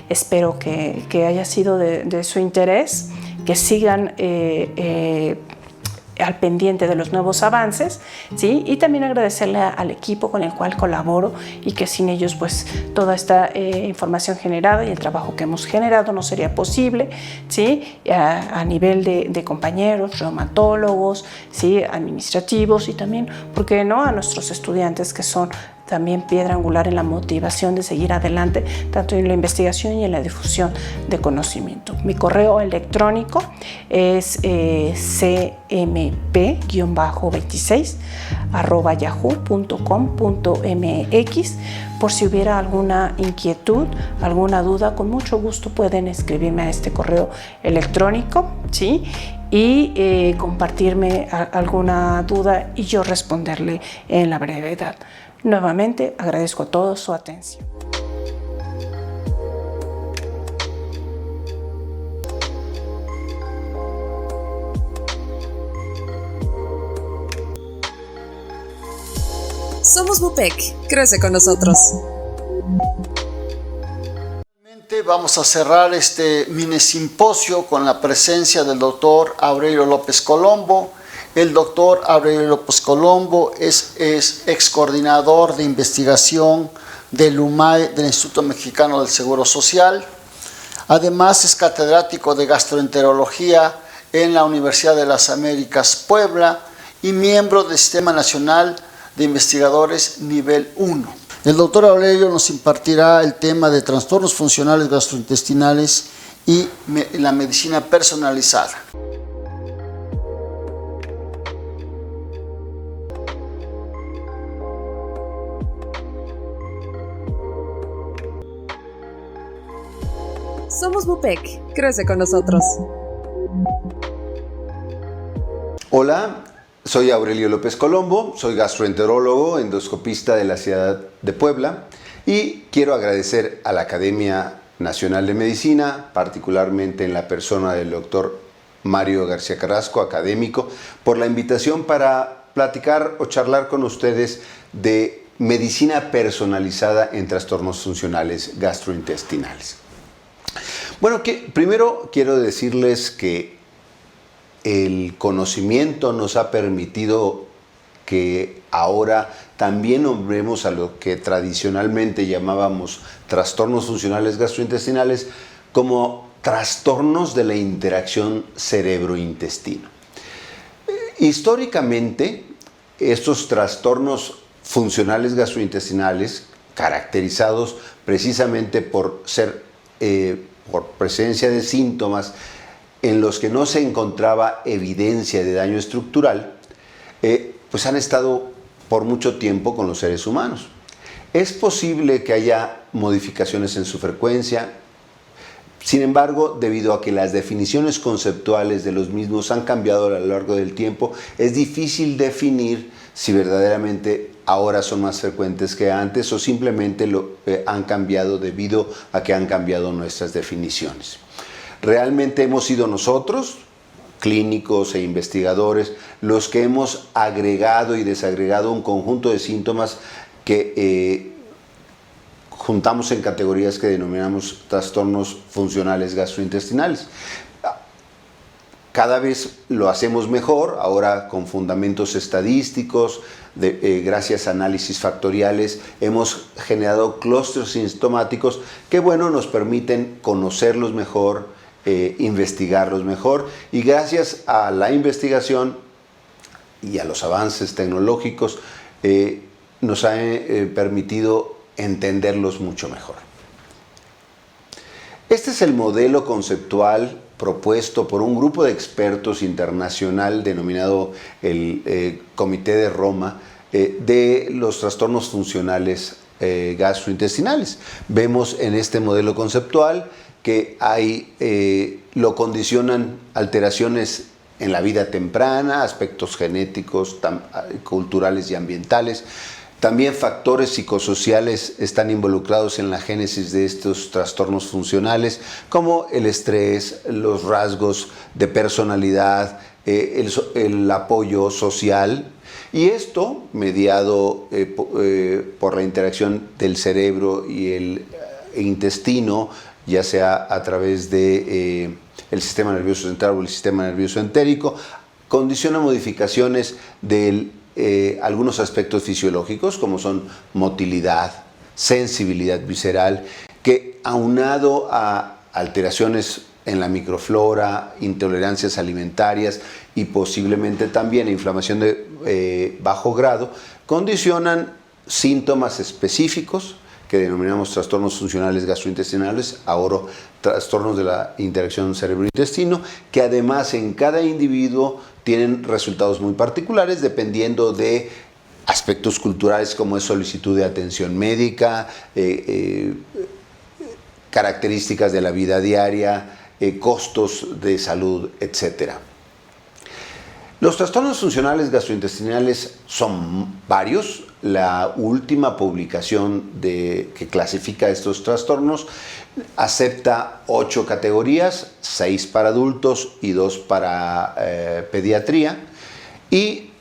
Espero que haya sido de su interés, que sigan al pendiente de los nuevos avances, ¿sí? Y también agradecerle al equipo con el cual colaboro y que sin ellos pues toda esta información generada y el trabajo que hemos generado no sería posible, ¿sí? A nivel de compañeros, reumatólogos, ¿sí? Administrativos y también, ¿por qué no?, a nuestros estudiantes que son también piedra angular en la motivación de seguir adelante, tanto en la investigación y en la difusión de conocimiento. Mi correo electrónico es cmp-26@yahoo.com.mx. Por si hubiera alguna inquietud, alguna duda, con mucho gusto pueden escribirme a este correo electrónico, ¿sí? Y compartirme alguna duda y yo responderle en la brevedad. Nuevamente agradezco a todos su atención. Somos Bupec, crece con nosotros. Vamos a cerrar este mini simposio con la presencia del doctor Aurelio López Colombo. El doctor Aurelio López Colombo es ex coordinador de investigación del UMAE, del Instituto Mexicano del Seguro Social. Además es catedrático de gastroenterología en la Universidad de las Américas Puebla y miembro del Sistema Nacional de Investigadores Nivel 1. El doctor Aurelio nos impartirá el tema de trastornos funcionales gastrointestinales y la medicina personalizada. Somos Bupec, crece con nosotros. Hola, soy Aurelio López Colombo, soy gastroenterólogo, endoscopista de la ciudad de Puebla y quiero agradecer a la Academia Nacional de Medicina, particularmente en la persona del doctor Mario García Carrasco, académico, por la invitación para platicar o charlar con ustedes de medicina personalizada en trastornos funcionales gastrointestinales. Bueno, primero quiero decirles que el conocimiento nos ha permitido que ahora también nombremos a lo que tradicionalmente llamábamos trastornos funcionales gastrointestinales como trastornos de la interacción cerebro-intestino. Históricamente, estos trastornos funcionales gastrointestinales, caracterizados precisamente por presencia de síntomas en los que no se encontraba evidencia de daño estructural, pues han estado por mucho tiempo con los seres humanos. Es posible que haya modificaciones en su frecuencia. Sin embargo, debido a que las definiciones conceptuales de los mismos han cambiado a lo largo del tiempo, es difícil definir si verdaderamente ahora son más frecuentes que antes o simplemente han cambiado debido a que han cambiado nuestras definiciones. Realmente hemos sido nosotros, clínicos e investigadores, los que hemos agregado y desagregado un conjunto de síntomas que juntamos en categorías que denominamos trastornos funcionales gastrointestinales. Cada vez lo hacemos mejor, ahora con fundamentos estadísticos, gracias a análisis factoriales, hemos generado clústeres sintomáticos que, bueno, nos permiten conocerlos mejor, investigarlos mejor, y gracias a la investigación y a los avances tecnológicos nos ha permitido entenderlos mucho mejor. Este es el modelo conceptual propuesto por un grupo de expertos internacional denominado el Comité de Roma de los trastornos funcionales gastrointestinales. Vemos en este modelo conceptual que lo condicionan alteraciones en la vida temprana, aspectos genéticos, culturales y ambientales. También factores psicosociales están involucrados en la génesis de estos trastornos funcionales, como el estrés, los rasgos de personalidad, el apoyo social. Y esto, mediado por la interacción del cerebro y el intestino, ya sea a través de el sistema nervioso central o el sistema nervioso entérico, condiciona modificaciones del algunos aspectos fisiológicos, como son motilidad, sensibilidad visceral, que aunado a alteraciones en la microflora, intolerancias alimentarias y posiblemente también inflamación de bajo grado, condicionan síntomas específicos que denominamos trastornos funcionales gastrointestinales, ahora trastornos de la interacción cerebro-intestino, que además en cada individuo tienen resultados muy particulares dependiendo de aspectos culturales como es solicitud de atención médica, características de la vida diaria, costos de salud, etc. Los trastornos funcionales gastrointestinales son varios. La última publicación que clasifica estos trastornos acepta 8 categorías, 6 para adultos y 2 para pediatría, y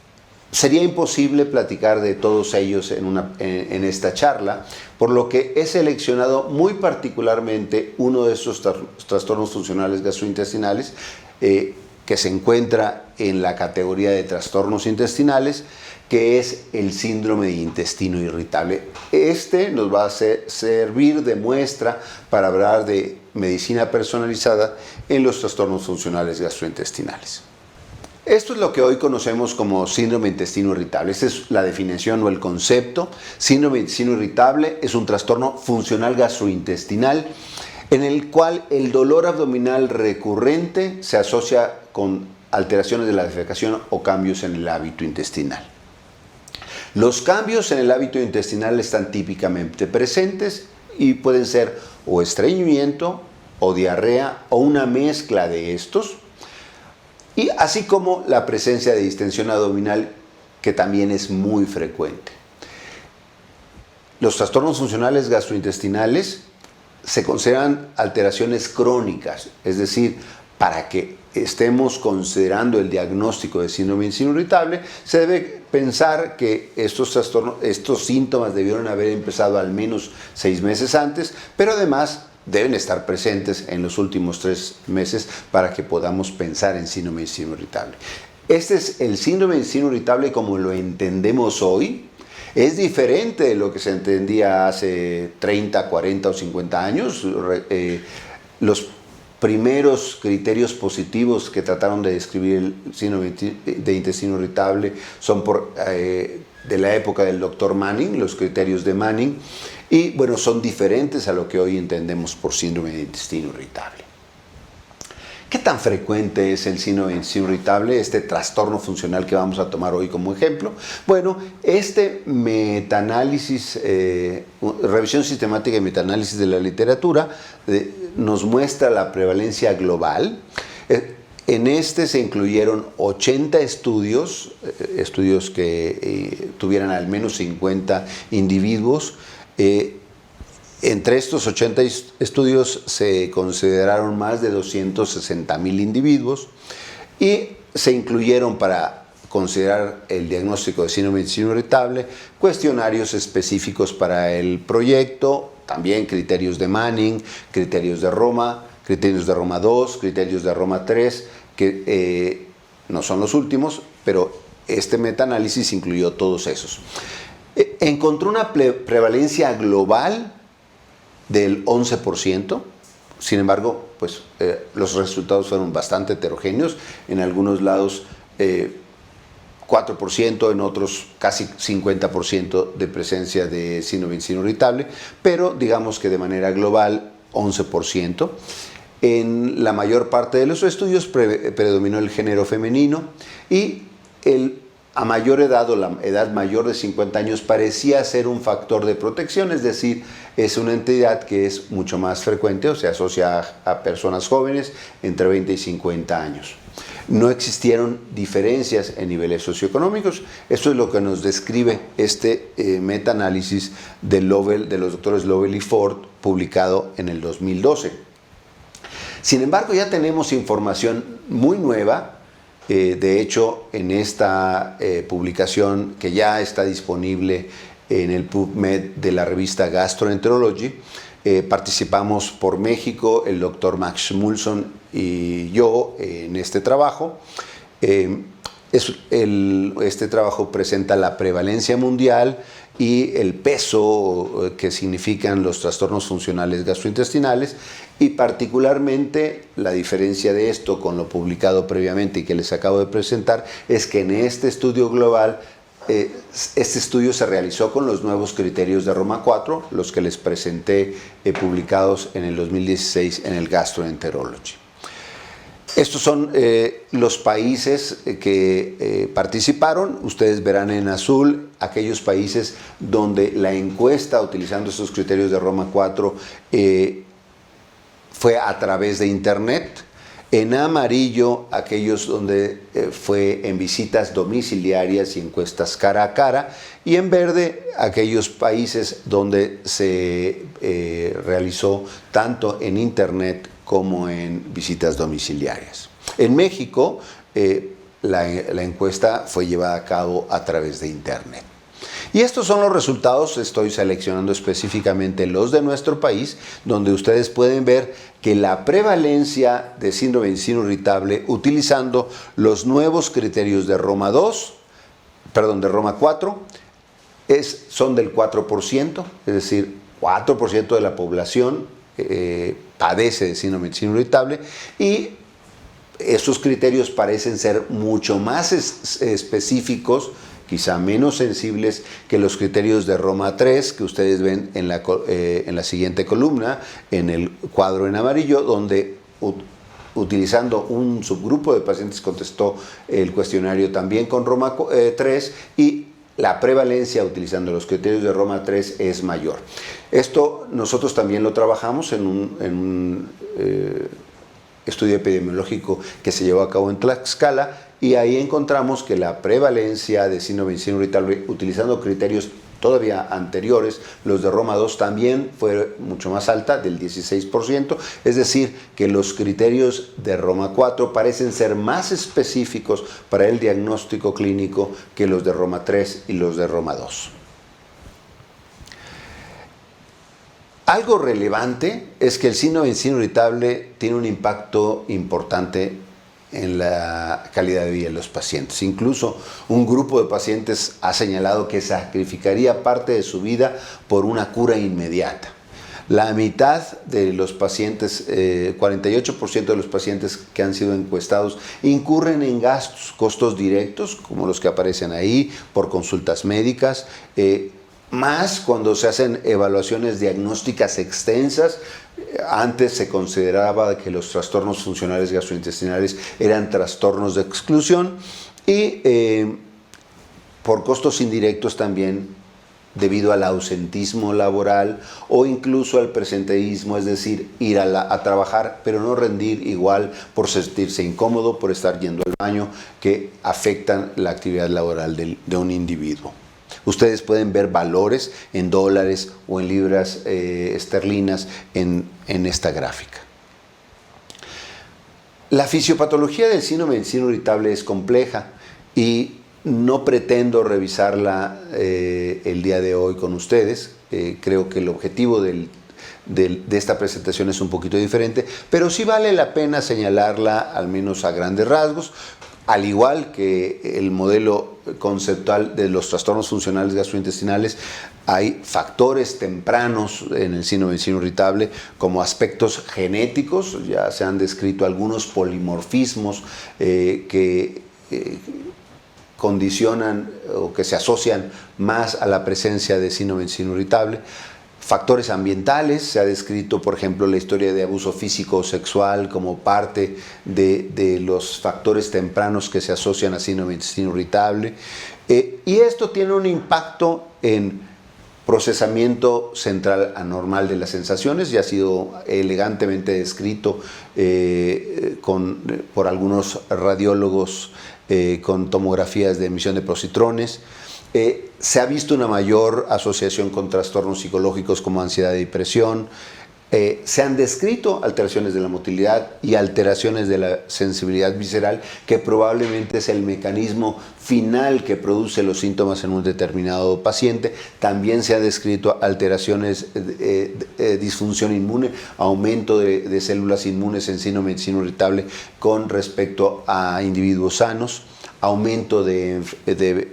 sería imposible platicar de todos ellos en esta charla, por lo que he seleccionado muy particularmente uno de estos trastornos funcionales gastrointestinales que se encuentra en la categoría de trastornos intestinales, que es el síndrome de intestino irritable. Este nos va a servir de muestra para hablar de medicina personalizada en los trastornos funcionales gastrointestinales. Esto es lo que hoy conocemos como síndrome de intestino irritable. Esta es la definición o el concepto. Síndrome de intestino irritable es un trastorno funcional gastrointestinal en el cual el dolor abdominal recurrente se asocia con alteraciones de la defecación o cambios en el hábito intestinal. Los cambios en el hábito intestinal están típicamente presentes y pueden ser o estreñimiento o diarrea o una mezcla de estos, y así como la presencia de distensión abdominal, que también es muy frecuente. Los trastornos funcionales gastrointestinales se consideran alteraciones crónicas, es decir, para que estemos considerando el diagnóstico de síndrome de intestino irritable, se debe pensar que estos síntomas debieron haber empezado al menos 6 meses antes, pero además deben estar presentes en los últimos 3 meses para que podamos pensar en síndrome de intestino irritable. Este es el síndrome de intestino irritable como lo entendemos hoy. Es diferente de lo que se entendía hace 30, 40 o 50 años. Los primeros criterios positivos que trataron de describir el síndrome de intestino irritable son de la época del Dr. Manning, los criterios de Manning, y bueno, son diferentes a lo que hoy entendemos por síndrome de intestino irritable. ¿Qué tan frecuente es el síndrome de intestino irritable, este trastorno funcional que vamos a tomar hoy como ejemplo? Bueno, este metaanálisis, revisión sistemática y metaanálisis de la literatura, nos muestra la prevalencia global. En este se incluyeron 80 estudios que tuvieran al menos 50 individuos. Entre estos 80 estudios se consideraron más de 260,000 individuos y se incluyeron, para considerar el diagnóstico de síndrome de intestino irritable, cuestionarios específicos para el proyecto, también criterios de Manning, criterios de Roma 2, criterios de Roma 3, que no son los últimos, pero este metaanálisis incluyó todos esos. Encontró una prevalencia global del 11%, sin embargo, pues, los resultados fueron bastante heterogéneos, en algunos lados 4%, en otros casi 50% de presencia de síndrome de intestino irritable, pero digamos que de manera global 11%. En la mayor parte de los estudios predominó el género femenino y a mayor edad o la edad mayor de 50 años parecía ser un factor de protección, es decir, es una entidad que es mucho más frecuente o se asocia a personas jóvenes entre 20 y 50 años. No existieron diferencias en niveles socioeconómicos. Esto es lo que nos describe este metaanálisis de los doctores Lovell y Ford, publicado en el 2012. Sin embargo, ya tenemos información muy nueva. De hecho, en esta publicación, que ya está disponible en el PubMed de la revista Gastroenterology, participamos por México el doctor Max Schmulson y yo en este trabajo. Este trabajo presenta la prevalencia mundial y el peso que significan los trastornos funcionales gastrointestinales, y particularmente la diferencia de esto con lo publicado previamente y que les acabo de presentar es que en este estudio global, este estudio se realizó con los nuevos criterios de Roma 4, los que les presenté publicados en el 2016 en el Gastroenterology. Estos son los países que participaron. Ustedes verán en azul aquellos países donde la encuesta, utilizando estos criterios de Roma 4, fue a través de Internet. En amarillo, aquellos donde fue en visitas domiciliarias y encuestas cara a cara. Y en verde, aquellos países donde se realizó tanto en Internet como en visitas domiciliarias. En México, la encuesta fue llevada a cabo a través de Internet. Y estos son los resultados. Estoy seleccionando específicamente los de nuestro país, donde ustedes pueden ver que la prevalencia de síndrome de intestino irritable, utilizando los nuevos criterios de Roma 4, son del 4%, es decir, 4% de la población padece de síndrome de intestino irritable, y estos criterios parecen ser mucho más específicos, quizá menos sensibles que los criterios de Roma 3 que ustedes ven en la siguiente columna, en el cuadro en amarillo, donde utilizando un subgrupo de pacientes contestó el cuestionario también con Roma 3 y la prevalencia utilizando los criterios de Roma 3 es mayor. Esto nosotros también lo trabajamos en un estudio epidemiológico que se llevó a cabo en Tlaxcala, y ahí encontramos que la prevalencia de síndrome de intestino irritable, utilizando criterios todavía anteriores, los de Roma 2, también fue mucho más alta, del 16%, es decir, que los criterios de Roma 4 parecen ser más específicos para el diagnóstico clínico que los de Roma 3 y los de Roma 2. Algo relevante es que el síndrome de intestino irritable tiene un impacto importante en la calidad de vida de los pacientes. Incluso un grupo de pacientes ha señalado que sacrificaría parte de su vida por una cura inmediata. La mitad de los pacientes, 48% de los pacientes que han sido encuestados, incurren en gastos, costos directos, como los que aparecen ahí, por consultas médicas, más cuando se hacen evaluaciones diagnósticas extensas. Antes se consideraba que los trastornos funcionales gastrointestinales eran trastornos de exclusión, y por costos indirectos también debido al ausentismo laboral o incluso al presenteísmo, es decir, ir a trabajar pero no rendir igual por sentirse incómodo, por estar yendo al baño, que afectan la actividad laboral de un individuo. Ustedes pueden ver valores en dólares o en libras esterlinas en esta gráfica. La fisiopatología del síndrome del intestino irritable es compleja y no pretendo revisarla el día de hoy con ustedes. Creo que el objetivo de esta presentación es un poquito diferente, pero sí vale la pena señalarla al menos a grandes rasgos. Al igual que el modelo conceptual de los trastornos funcionales gastrointestinales, hay factores tempranos en el síndrome del intestino irritable como aspectos genéticos. Ya se han descrito algunos polimorfismos que condicionan o que se asocian más a la presencia de síndrome del intestino irritable. Factores ambientales, se ha descrito, por ejemplo, la historia de abuso físico o sexual como parte de los factores tempranos que se asocian a síndrome del intestino irritable. Y esto tiene un impacto en procesamiento central anormal de las sensaciones, ya ha sido elegantemente descrito por algunos radiólogos con tomografías de emisión de positrones. Se ha visto una mayor asociación con trastornos psicológicos como ansiedad y depresión. Se han descrito alteraciones de la motilidad y alteraciones de la sensibilidad visceral, que probablemente es el mecanismo final que produce los síntomas en un determinado paciente. También se ha descrito alteraciones, disfunción inmune, aumento de células inmunes en síndrome del intestino irritable con respecto a individuos sanos, aumento de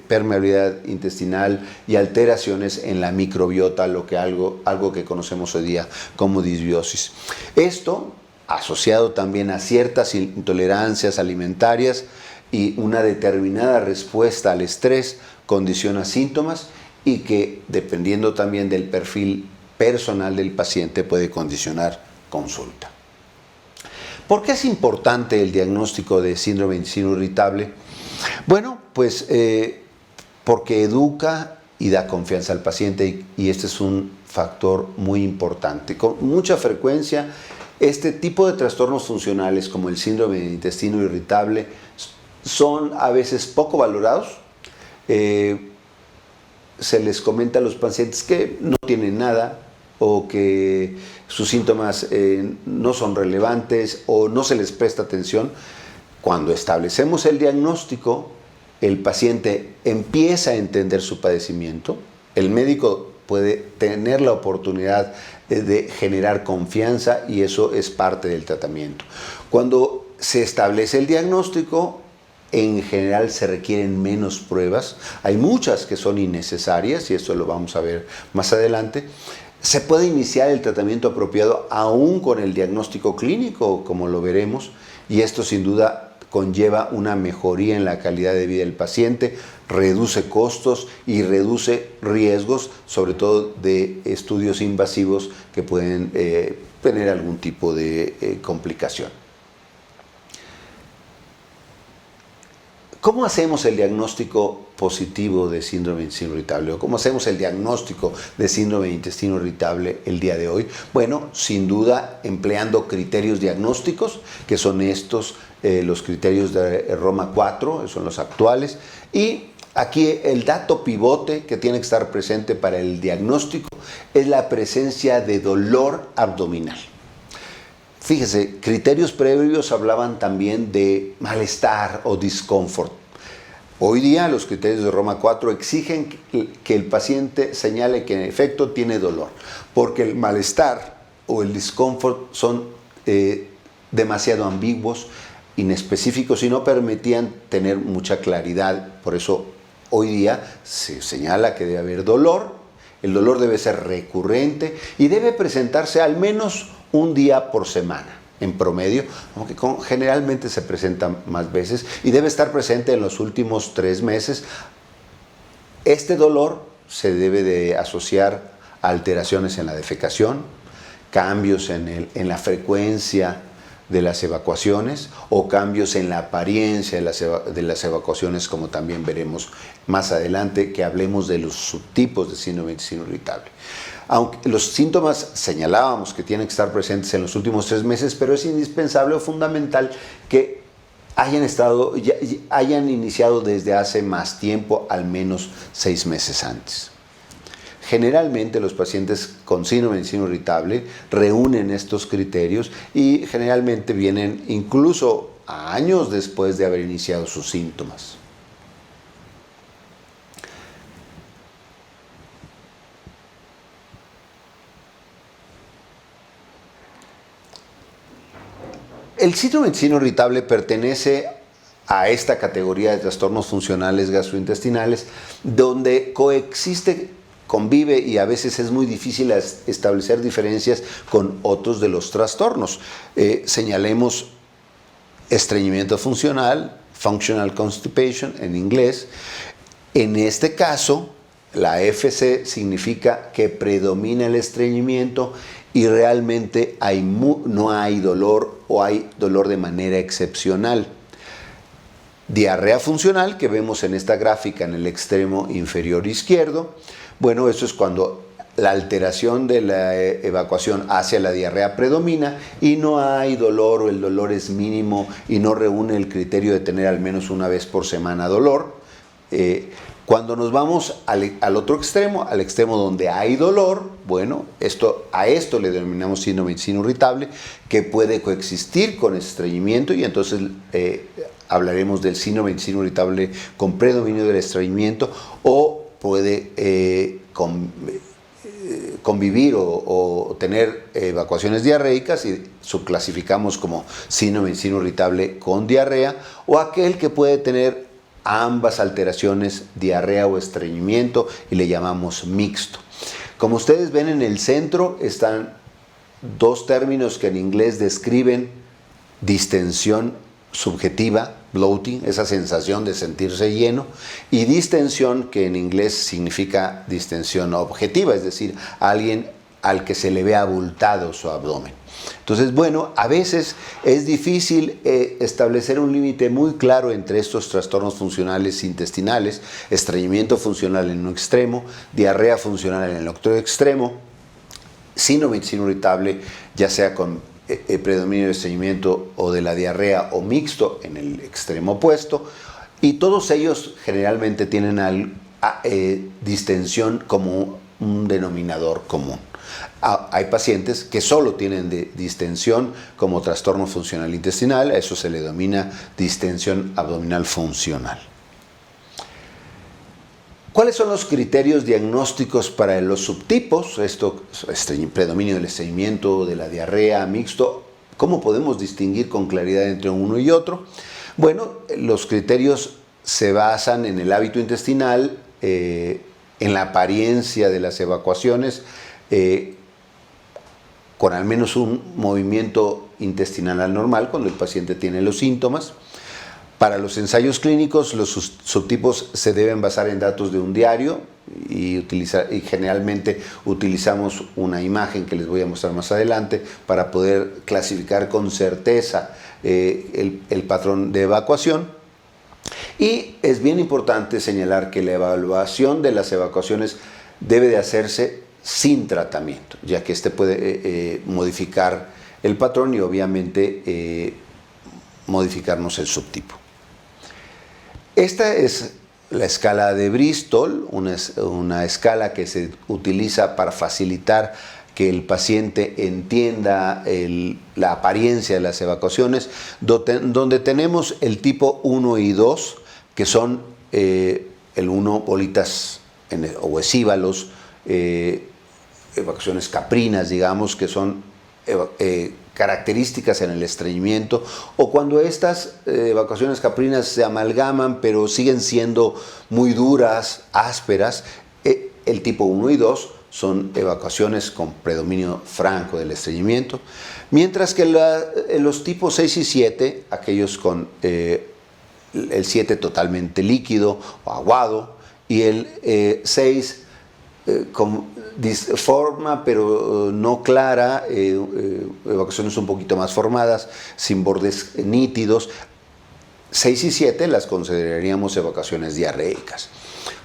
permeabilidad intestinal y alteraciones en la microbiota, algo que conocemos hoy día como disbiosis. Esto asociado también a ciertas intolerancias alimentarias y una determinada respuesta al estrés condiciona síntomas y que, dependiendo también del perfil personal del paciente, puede condicionar consulta. ¿Por qué es importante el diagnóstico de síndrome del intestino irritable? Bueno, pues porque educa y da confianza al paciente y este es un factor muy importante. Con mucha frecuencia, este tipo de trastornos funcionales como el síndrome del intestino irritable son a veces poco valorados. Se les comenta a los pacientes que no tienen nada o que sus síntomas no son relevantes o no se les presta atención. Cuando establecemos el diagnóstico, el paciente empieza a entender su padecimiento, el médico puede tener la oportunidad de generar confianza y eso es parte del tratamiento. Cuando se establece el diagnóstico, en general se requieren menos pruebas, hay muchas que son innecesarias y esto lo vamos a ver más adelante. Se puede iniciar el tratamiento apropiado aún con el diagnóstico clínico, como lo veremos, y esto sin duda conlleva una mejoría en la calidad de vida del paciente, reduce costos y reduce riesgos, sobre todo de estudios invasivos que pueden tener algún tipo de complicación. ¿Cómo hacemos el diagnóstico positivo de síndrome del intestino irritable? ¿O cómo hacemos el diagnóstico de síndrome del intestino irritable el día de hoy? Bueno, sin duda empleando criterios diagnósticos, que son estos, los criterios de Roma 4, son los actuales. Y aquí el dato pivote que tiene que estar presente para el diagnóstico es la presencia de dolor abdominal. Fíjese, criterios previos hablaban también de malestar o discomfort. Hoy día los criterios de Roma 4 exigen que el paciente señale que en efecto tiene dolor, porque el malestar o el discomfort son demasiado ambiguos, inespecíficos y no permitían tener mucha claridad. Por eso hoy día se señala que debe haber dolor, el dolor debe ser recurrente y debe presentarse al menos un día por semana, en promedio, aunque generalmente se presenta más veces y debe estar presente en los últimos 3 meses. Este dolor se debe de asociar a alteraciones en la defecación, cambios en la frecuencia de las evacuaciones o cambios en la apariencia de las evacuaciones, como también veremos más adelante que hablemos de los subtipos de síndrome de intestino irritable. Aunque los síntomas señalábamos que tienen que estar presentes en los últimos 3 meses, pero es indispensable o fundamental que hayan iniciado desde hace más tiempo, al menos 6 meses antes. Generalmente los pacientes con síndrome de intestino irritable reúnen estos criterios y generalmente vienen incluso a años después de haber iniciado sus síntomas. El síndrome de intestino irritable pertenece a esta categoría de trastornos funcionales gastrointestinales donde convive y a veces es muy difícil establecer diferencias con otros de los trastornos. Señalemos estreñimiento funcional, functional constipation en inglés. En este caso, la FC significa que predomina el estreñimiento y realmente no hay dolor o hay dolor de manera excepcional. Diarrea funcional, que vemos en esta gráfica en el extremo inferior izquierdo. Bueno, eso es cuando la alteración de la evacuación hacia la diarrea predomina y no hay dolor o el dolor es mínimo y no reúne el criterio de tener al menos una vez por semana dolor. Cuando nos vamos al otro extremo, al extremo donde hay dolor, bueno, a esto le denominamos síndrome de intestino irritable, que puede coexistir con estreñimiento y entonces hablaremos del síndrome de intestino irritable con predominio del estreñimiento o puede convivir o tener evacuaciones diarreicas y subclasificamos como síndrome de intestino irritable con diarrea o aquel que puede tener ambas alteraciones, diarrea o estreñimiento, y le llamamos mixto. Como ustedes ven en el centro están 2 términos que en inglés describen distensión subjetiva, bloating, esa sensación de sentirse lleno, y distensión, que en inglés significa distensión objetiva, es decir, alguien al que se le ve abultado su abdomen. Entonces, bueno, a veces es difícil establecer un límite muy claro entre estos trastornos funcionales intestinales, estreñimiento funcional en un extremo, diarrea funcional en el otro extremo, síndrome de intestino irritable, ya sea con predominio del estreñimiento o de la diarrea o mixto en el extremo opuesto, y todos ellos generalmente tienen distensión como un denominador común. Hay pacientes que solo tienen distensión como trastorno funcional intestinal, a eso se le denomina distensión abdominal funcional. ¿Cuáles son los criterios diagnósticos para los subtipos? Predominio del estreñimiento, de la diarrea, mixto. ¿Cómo podemos distinguir con claridad entre uno y otro? Bueno, los criterios se basan en el hábito intestinal, en la apariencia de las evacuaciones, con al menos un movimiento intestinal anormal cuando el paciente tiene los síntomas. Para los ensayos clínicos, los subtipos se deben basar en datos de un diario y generalmente utilizamos una imagen que les voy a mostrar más adelante para poder clasificar con certeza el patrón de evacuación. Y es bien importante señalar que la evaluación de las evacuaciones debe de hacerse sin tratamiento, ya que puede modificar el patrón y obviamente modificarnos el subtipo. Esta es la escala de Bristol, una escala que se utiliza para facilitar que el paciente entienda la apariencia de las evacuaciones, donde tenemos el tipo 1 y 2, que son el 1 bolitas o vesíbalos, evacuaciones caprinas, digamos, que son características en el estreñimiento, o cuando estas evacuaciones caprinas se amalgaman pero siguen siendo muy duras, ásperas, el tipo 1 y 2 son evacuaciones con predominio franco del estreñimiento, mientras que los tipos 6 y 7, aquellos con el 7 totalmente líquido o aguado, y el 6 con forma pero no clara, evacuaciones un poquito más formadas, sin bordes nítidos. 6 y 7 las consideraríamos evacuaciones diarreicas.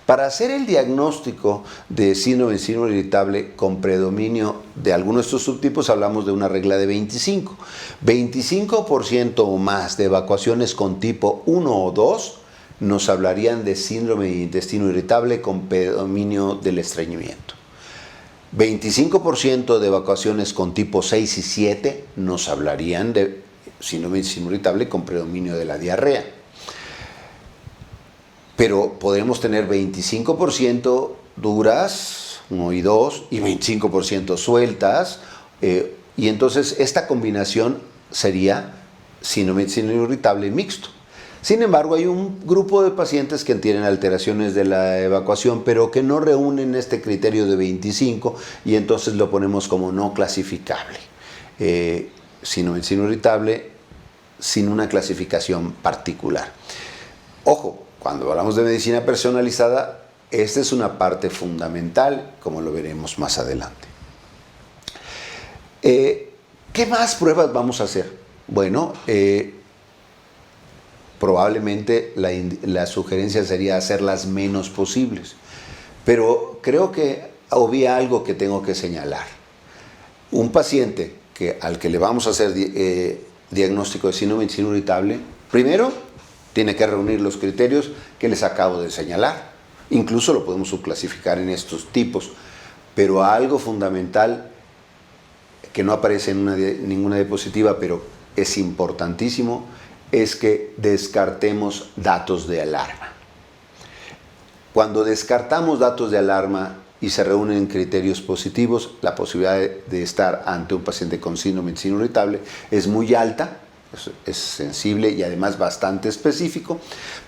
Para hacer el diagnóstico de síndrome irritable con predominio de alguno de estos subtipos, hablamos de una regla de 25. 25% o más de evacuaciones con tipo 1 o 2 nos hablarían de síndrome de intestino irritable con predominio del estreñimiento. 25% de evacuaciones con tipo 6 y 7 nos hablarían de síndrome de intestino irritable con predominio de la diarrea. Pero podemos tener 25% duras, 1 y 2, y 25% sueltas, y entonces esta combinación sería síndrome de intestino irritable mixto. Sin embargo, hay un grupo de pacientes que tienen alteraciones de la evacuación, pero que no reúnen este criterio de 25, y entonces lo ponemos como no clasificable. Síndrome de intestino irritable sin una clasificación particular. Ojo, cuando hablamos de medicina personalizada, esta es una parte fundamental, como lo veremos más adelante. ¿Qué más pruebas vamos a hacer? Bueno, probablemente la sugerencia sería hacer las menos posibles, pero creo que había algo que tengo que señalar. Un paciente al que le vamos a hacer diagnóstico de síndrome de intestino irritable, primero tiene que reunir los criterios que les acabo de señalar. Incluso lo podemos subclasificar en estos tipos, pero algo fundamental que no aparece en ninguna diapositiva, pero es importantísimo, es que descartemos datos de alarma. Cuando descartamos datos de alarma y se reúnen criterios positivos, la posibilidad de estar ante un paciente con síndrome de intestino irritable es muy alta, es sensible y además bastante específico,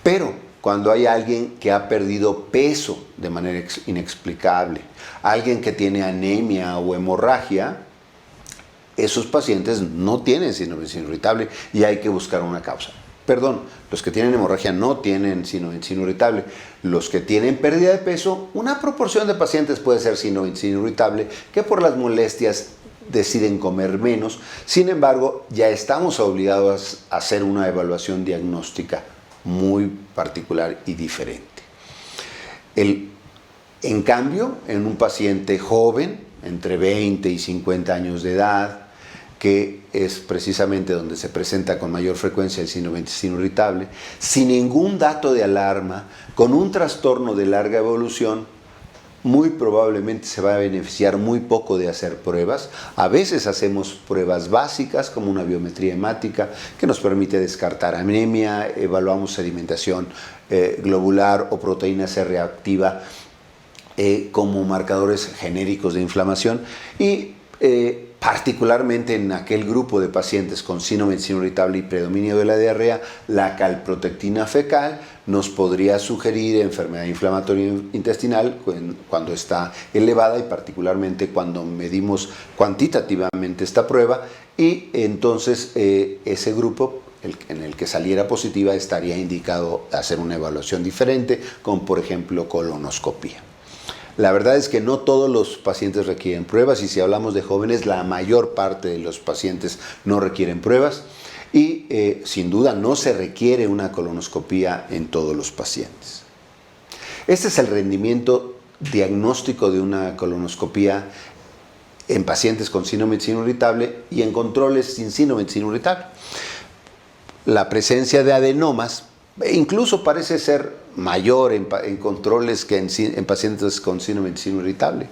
pero cuando hay alguien que ha perdido peso de manera inexplicable, alguien que tiene anemia o hemorragia, esos pacientes no tienen síndrome de intestino irritable y hay que buscar una causa. Perdón, los que tienen hemorragia no tienen síndrome de intestino irritable. Los que tienen pérdida de peso, una proporción de pacientes puede ser síndrome de intestino irritable que por las molestias deciden comer menos. Sin embargo, ya estamos obligados a hacer una evaluación diagnóstica muy particular y diferente. En cambio, en un paciente joven, entre 20 y 50 años de edad, que es precisamente donde se presenta con mayor frecuencia el síndrome de intestino irritable, sin ningún dato de alarma, con un trastorno de larga evolución, muy probablemente se va a beneficiar muy poco de hacer pruebas. A veces hacemos pruebas básicas como una biometría hemática que nos permite descartar anemia, evaluamos sedimentación globular o proteína C reactiva como marcadores genéricos de inflamación y particularmente en aquel grupo de pacientes con síndrome de intestino irritable y predominio de la diarrea, la calprotectina fecal nos podría sugerir enfermedad inflamatoria intestinal cuando está elevada y particularmente cuando medimos cuantitativamente esta prueba y entonces ese grupo en el que saliera positiva estaría indicado hacer una evaluación diferente como por ejemplo colonoscopía. La verdad es que no todos los pacientes requieren pruebas y si hablamos de jóvenes, la mayor parte de los pacientes no requieren pruebas y sin duda no se requiere una colonoscopía en todos los pacientes. Este es el rendimiento diagnóstico de una colonoscopía en pacientes con síndrome de intestino irritable y en controles sin síndrome de intestino irritable. La presencia de adenomas incluso parece ser mayor en controles que en pacientes con síndrome de intestino irritable.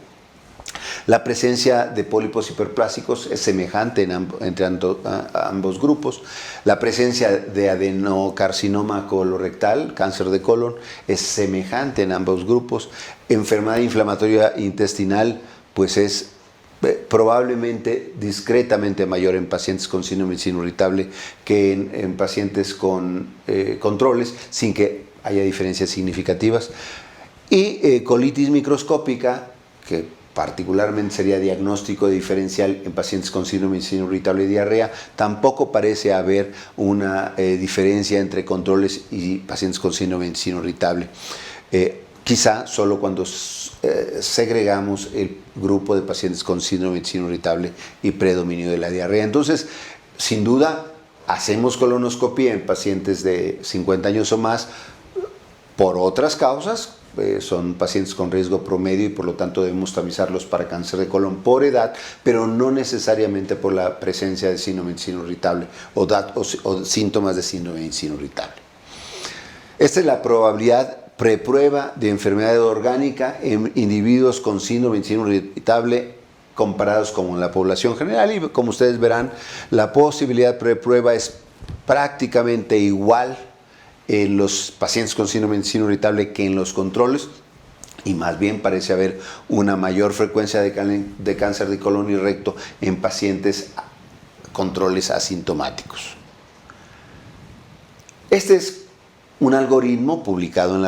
La presencia de pólipos hiperplásicos es semejante entre ambos grupos. La presencia de adenocarcinoma colorectal, cáncer de colon, es semejante en ambos grupos. Enfermedad inflamatoria intestinal, pues es probablemente discretamente mayor en pacientes con síndrome de intestino irritable que en pacientes con controles, sin que haya diferencias significativas. Y colitis microscópica, que particularmente sería diagnóstico diferencial en pacientes con síndrome de intestino irritable y diarrea, tampoco parece haber una diferencia entre controles y pacientes con síndrome de intestino irritable. quizá solo cuando segregamos el grupo de pacientes con síndrome de intestino irritable y predominio de la diarrea. Entonces, sin duda, hacemos colonoscopia en pacientes de 50 años o más por otras causas. Son pacientes con riesgo promedio y por lo tanto debemos tamizarlos para cáncer de colon por edad, pero no necesariamente por la presencia de síndrome de intestino irritable o síntomas de síndrome de intestino irritable. Esta es la probabilidad preprueba de enfermedad orgánica en individuos con síndrome de intestino irritable comparados con la población general, y como ustedes verán, la posibilidad preprueba es prácticamente igual en los pacientes con síndrome de intestino irritable que en los controles, y más bien parece haber una mayor frecuencia de cáncer de colon y recto en pacientes controles asintomáticos. Este es un algoritmo publicado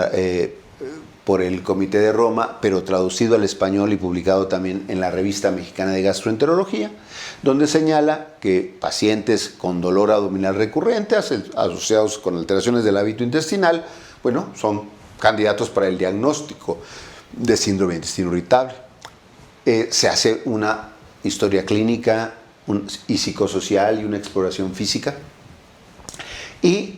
por el Comité de Roma, pero traducido al español y publicado también en la Revista Mexicana de Gastroenterología, donde señala que pacientes con dolor abdominal recurrente asociados con alteraciones del hábito intestinal, bueno, son candidatos para el diagnóstico de síndrome de intestino irritable. Se hace una historia clínica y psicosocial y una exploración física, y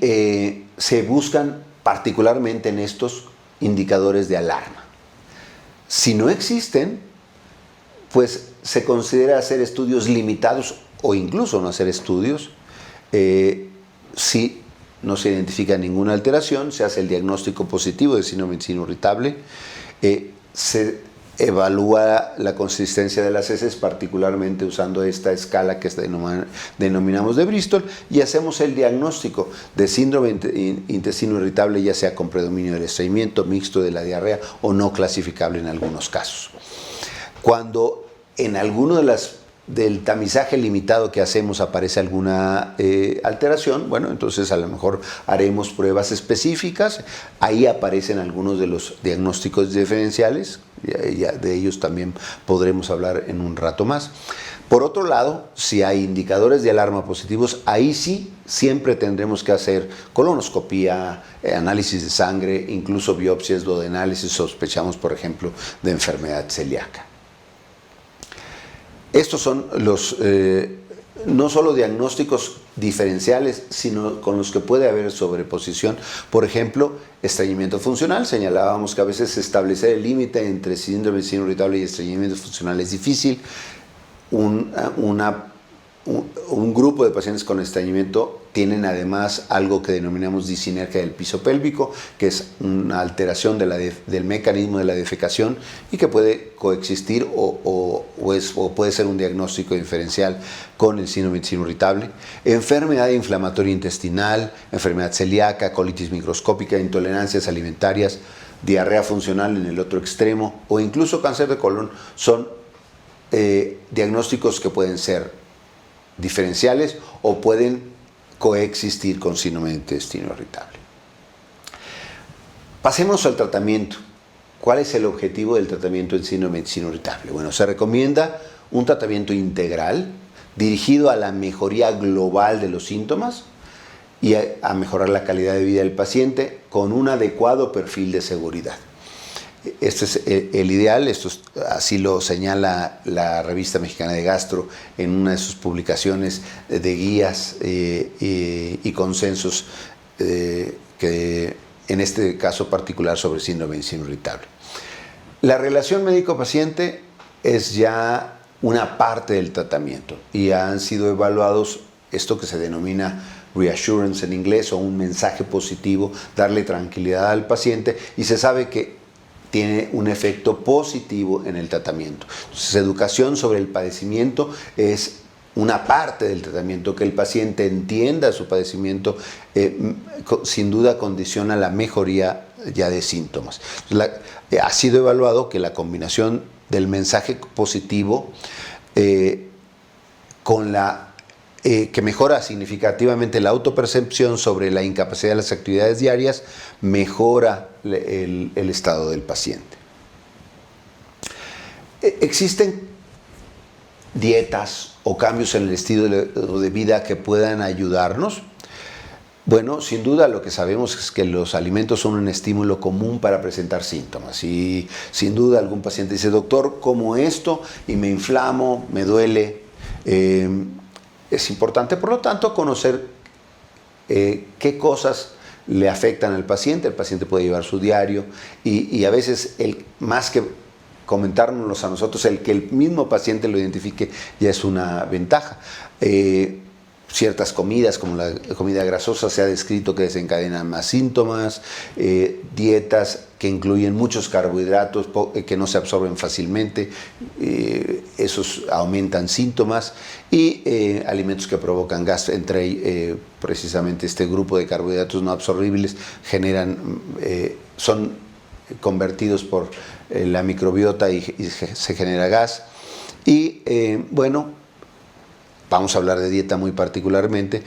se buscan particularmente en estos indicadores de alarma. Si no existen, pues se considera hacer estudios limitados o incluso no hacer estudios. Si no se identifica ninguna alteración, se hace el diagnóstico positivo de síndrome de intestino irritable, se evalúa la consistencia de las heces, particularmente usando esta escala que denominamos de Bristol, y hacemos el diagnóstico de síndrome de intestino irritable, ya sea con predominio del estreñimiento, mixto de la diarrea o no clasificable en algunos casos. Cuando en alguno del tamizaje limitado que hacemos aparece alguna alteración, bueno, entonces a lo mejor haremos pruebas específicas. Ahí aparecen algunos de los diagnósticos diferenciales, de ellos también podremos hablar en un rato más. Por otro lado, si hay indicadores de alarma positivos, ahí sí siempre tendremos que hacer colonoscopía, análisis de sangre, incluso biopsias duodenales si sospechamos, por ejemplo, de enfermedad celíaca. Estos son los no solo diagnósticos diferenciales, sino con los que puede haber sobreposición. Por ejemplo, estreñimiento funcional. Señalábamos que a veces establecer el límite entre síndrome de intestino irritable y estreñimiento funcional es difícil. Un grupo de pacientes con estreñimiento tienen además algo que denominamos disinergia del piso pélvico, que es una alteración del mecanismo de la defecación y que puede coexistir o puede ser un diagnóstico diferencial con el síndrome de intestino irritable. Enfermedad inflamatoria intestinal, enfermedad celíaca, colitis microscópica, intolerancias alimentarias, diarrea funcional en el otro extremo o incluso cáncer de colon son diagnósticos que pueden ser diferenciales o pueden coexistir con síndrome de intestino irritable. Pasemos al tratamiento. ¿Cuál es el objetivo del tratamiento en síndrome de intestino irritable? Bueno, se recomienda un tratamiento integral dirigido a la mejoría global de los síntomas y a mejorar la calidad de vida del paciente con un adecuado perfil de seguridad. Este es el ideal, así lo señala la Revista Mexicana de Gastro en una de sus publicaciones de guías y consensos, que en este caso particular sobre síndrome de intestino irritable. La relación médico-paciente es ya una parte del tratamiento y han sido evaluados esto que se denomina reassurance en inglés, o un mensaje positivo, darle tranquilidad al paciente, y se sabe que tiene un efecto positivo en el tratamiento. Entonces, educación sobre el padecimiento es una parte del tratamiento. Que el paciente entienda su padecimiento sin duda condiciona la mejoría ya de síntomas. Ha sido evaluado que la combinación del mensaje positivo con que mejora significativamente la autopercepción sobre la incapacidad de las actividades diarias, mejora el estado del paciente. Existen dietas o cambios en el estilo de vida que puedan ayudarnos. Bueno, sin duda lo que sabemos es que los alimentos son un estímulo común para presentar síntomas y sin duda algún paciente dice, doctor, como esto y me inflamo, me duele. Es importante, por lo tanto, conocer qué cosas le afectan al paciente. El paciente puede llevar su diario y a veces, más que comentárnoslos a nosotros, el que el mismo paciente lo identifique ya es una ventaja. Ciertas comidas, como la comida grasosa, se ha descrito que desencadenan más síntomas, dietas que incluyen muchos carbohidratos que no se absorben fácilmente, esos aumentan síntomas, y alimentos que provocan gas, precisamente este grupo de carbohidratos no absorbibles son convertidos por la microbiota y se genera gas. Y bueno, vamos a hablar de dieta muy particularmente.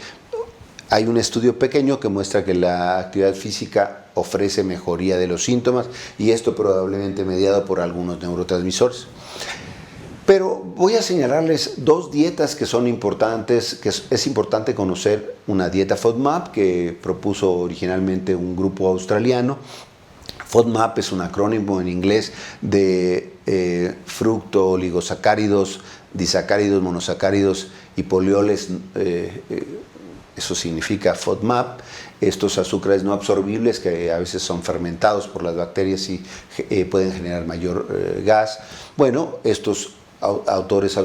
Hay un estudio pequeño que muestra que la actividad física ofrece mejoría de los síntomas y esto probablemente mediado por algunos neurotransmisores. Pero voy a señalarles dos dietas que son importantes, que es importante conocer. Una dieta FODMAP que propuso originalmente un grupo australiano. FODMAP es un acrónimo en inglés de fructo, oligosacáridos, disacáridos, monosacáridos y polioles, eso significa FODMAP. Estos azúcares no absorbibles que a veces son fermentados por las bacterias y pueden generar mayor gas. Bueno, estos autores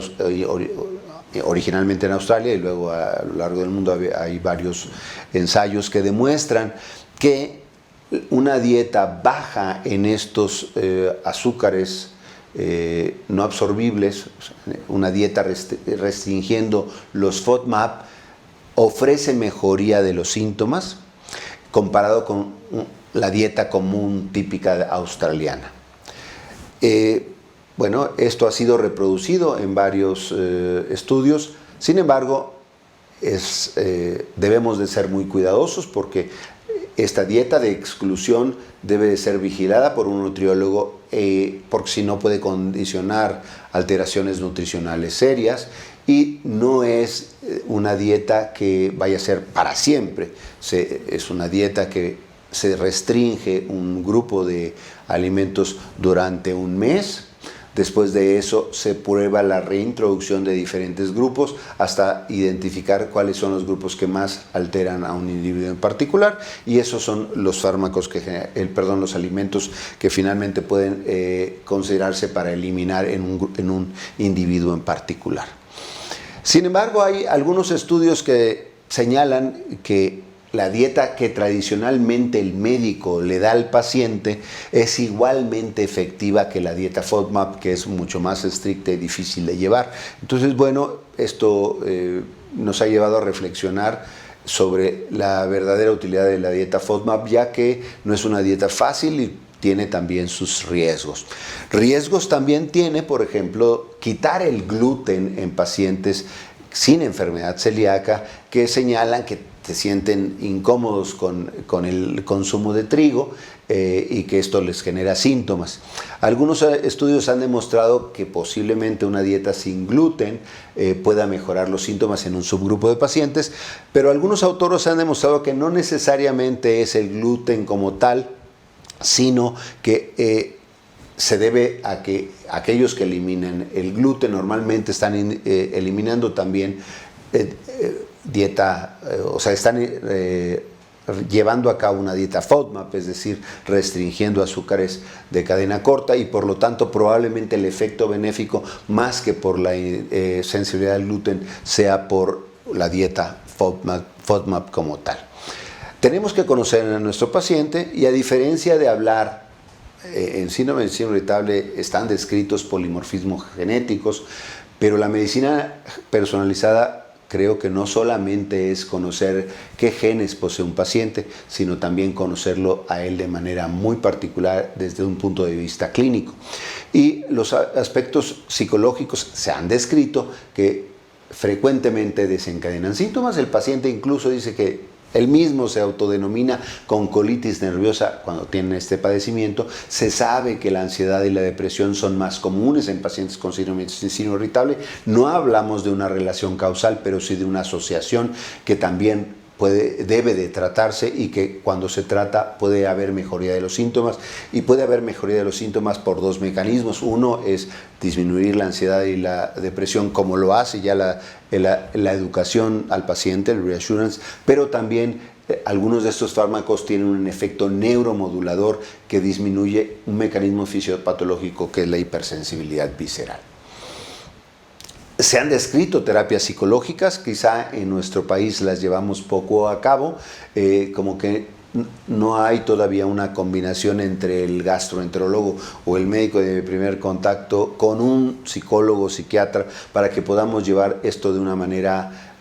originalmente en Australia y luego a lo largo del mundo hay varios ensayos que demuestran que una dieta baja en estos azúcares no absorbibles, una dieta restringiendo los FODMAP, ofrece mejoría de los síntomas comparado con la dieta común típica australiana. Bueno, esto ha sido reproducido en varios estudios, sin embargo, debemos de ser muy cuidadosos porque esta dieta de exclusión debe de ser vigilada por un nutriólogo porque si no puede condicionar alteraciones nutricionales serias y no es una dieta que vaya a ser para siempre. Es una dieta que se restringe un grupo de alimentos durante un mes. Después de eso se prueba la reintroducción de diferentes grupos hasta identificar cuáles son los grupos que más alteran a un individuo en particular y esos son los fármacos los alimentos que finalmente pueden considerarse para eliminar en un individuo en particular. Sin embargo, hay algunos estudios que señalan que la dieta que tradicionalmente el médico le da al paciente es igualmente efectiva que la dieta FODMAP, que es mucho más estricta y difícil de llevar. Entonces, bueno, esto nos ha llevado a reflexionar sobre la verdadera utilidad de la dieta FODMAP, ya que no es una dieta fácil y tiene también sus riesgos. Riesgos también tiene, por ejemplo, quitar el gluten en pacientes sin enfermedad celíaca que señalan que se sienten incómodos con el consumo de trigo y que esto les genera síntomas. Algunos estudios han demostrado que posiblemente una dieta sin gluten pueda mejorar los síntomas en un subgrupo de pacientes, pero algunos autores han demostrado que no necesariamente es el gluten como tal, sino que se debe a que aquellos que eliminan el gluten normalmente están eliminando también están llevando a cabo una dieta FODMAP, es decir, restringiendo azúcares de cadena corta y por lo tanto probablemente el efecto benéfico más que por la sensibilidad al gluten sea por la dieta FODMAP como tal. Tenemos que conocer a nuestro paciente y a diferencia de hablar en síndrome del intestino irritable están descritos polimorfismos genéticos, pero la medicina personalizada creo que no solamente es conocer qué genes posee un paciente, sino también conocerlo a él de manera muy particular desde un punto de vista clínico. Y los aspectos psicológicos se han descrito que frecuentemente desencadenan síntomas. El paciente incluso dice que él mismo se autodenomina con colitis nerviosa cuando tiene este padecimiento. Se sabe que la ansiedad y la depresión son más comunes en pacientes con síndrome del intestino irritable. No hablamos de una relación causal, pero sí de una asociación que también debe de tratarse y que cuando se trata puede haber mejoría de los síntomas, y puede haber mejoría de los síntomas por dos mecanismos. Uno es disminuir la ansiedad y la depresión, como lo hace ya la educación al paciente, el reassurance, pero también algunos de estos fármacos tienen un efecto neuromodulador que disminuye un mecanismo fisiopatológico que es la hipersensibilidad visceral. Se han descrito terapias psicológicas, quizá en nuestro país las llevamos poco a cabo, como que no hay todavía una combinación entre el gastroenterólogo o el médico de primer contacto con un psicólogo o psiquiatra para que podamos llevar esto de una manera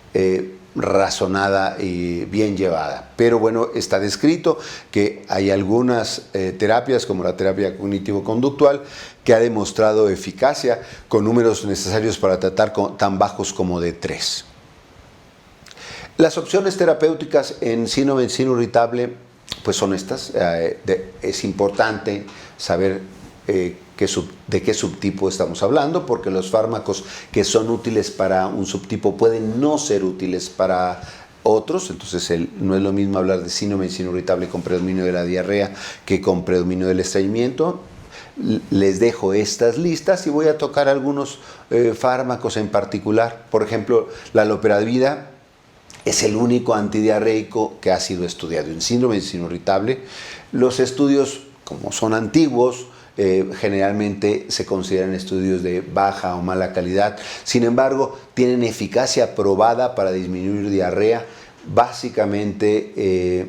razonada y bien llevada. Pero bueno, está descrito que hay algunas terapias, como la terapia cognitivo-conductual, que ha demostrado eficacia con números necesarios para tratar tan bajos como de 3. Las opciones terapéuticas en síndrome de intestino irritable pues son estas. Es importante saber de qué subtipo estamos hablando, porque los fármacos que son útiles para un subtipo pueden no ser útiles para otros. Entonces no es lo mismo hablar de síndrome de intestino irritable con predominio de la diarrea que con predominio del estreñimiento. Les dejo estas listas y voy a tocar algunos fármacos en particular. Por ejemplo, la loperamida es el único antidiarreico que ha sido estudiado en síndrome de intestino irritable. Los estudios, como son antiguos, generalmente se consideran estudios de baja o mala calidad. Sin embargo, tienen eficacia probada para disminuir diarrea. Básicamente,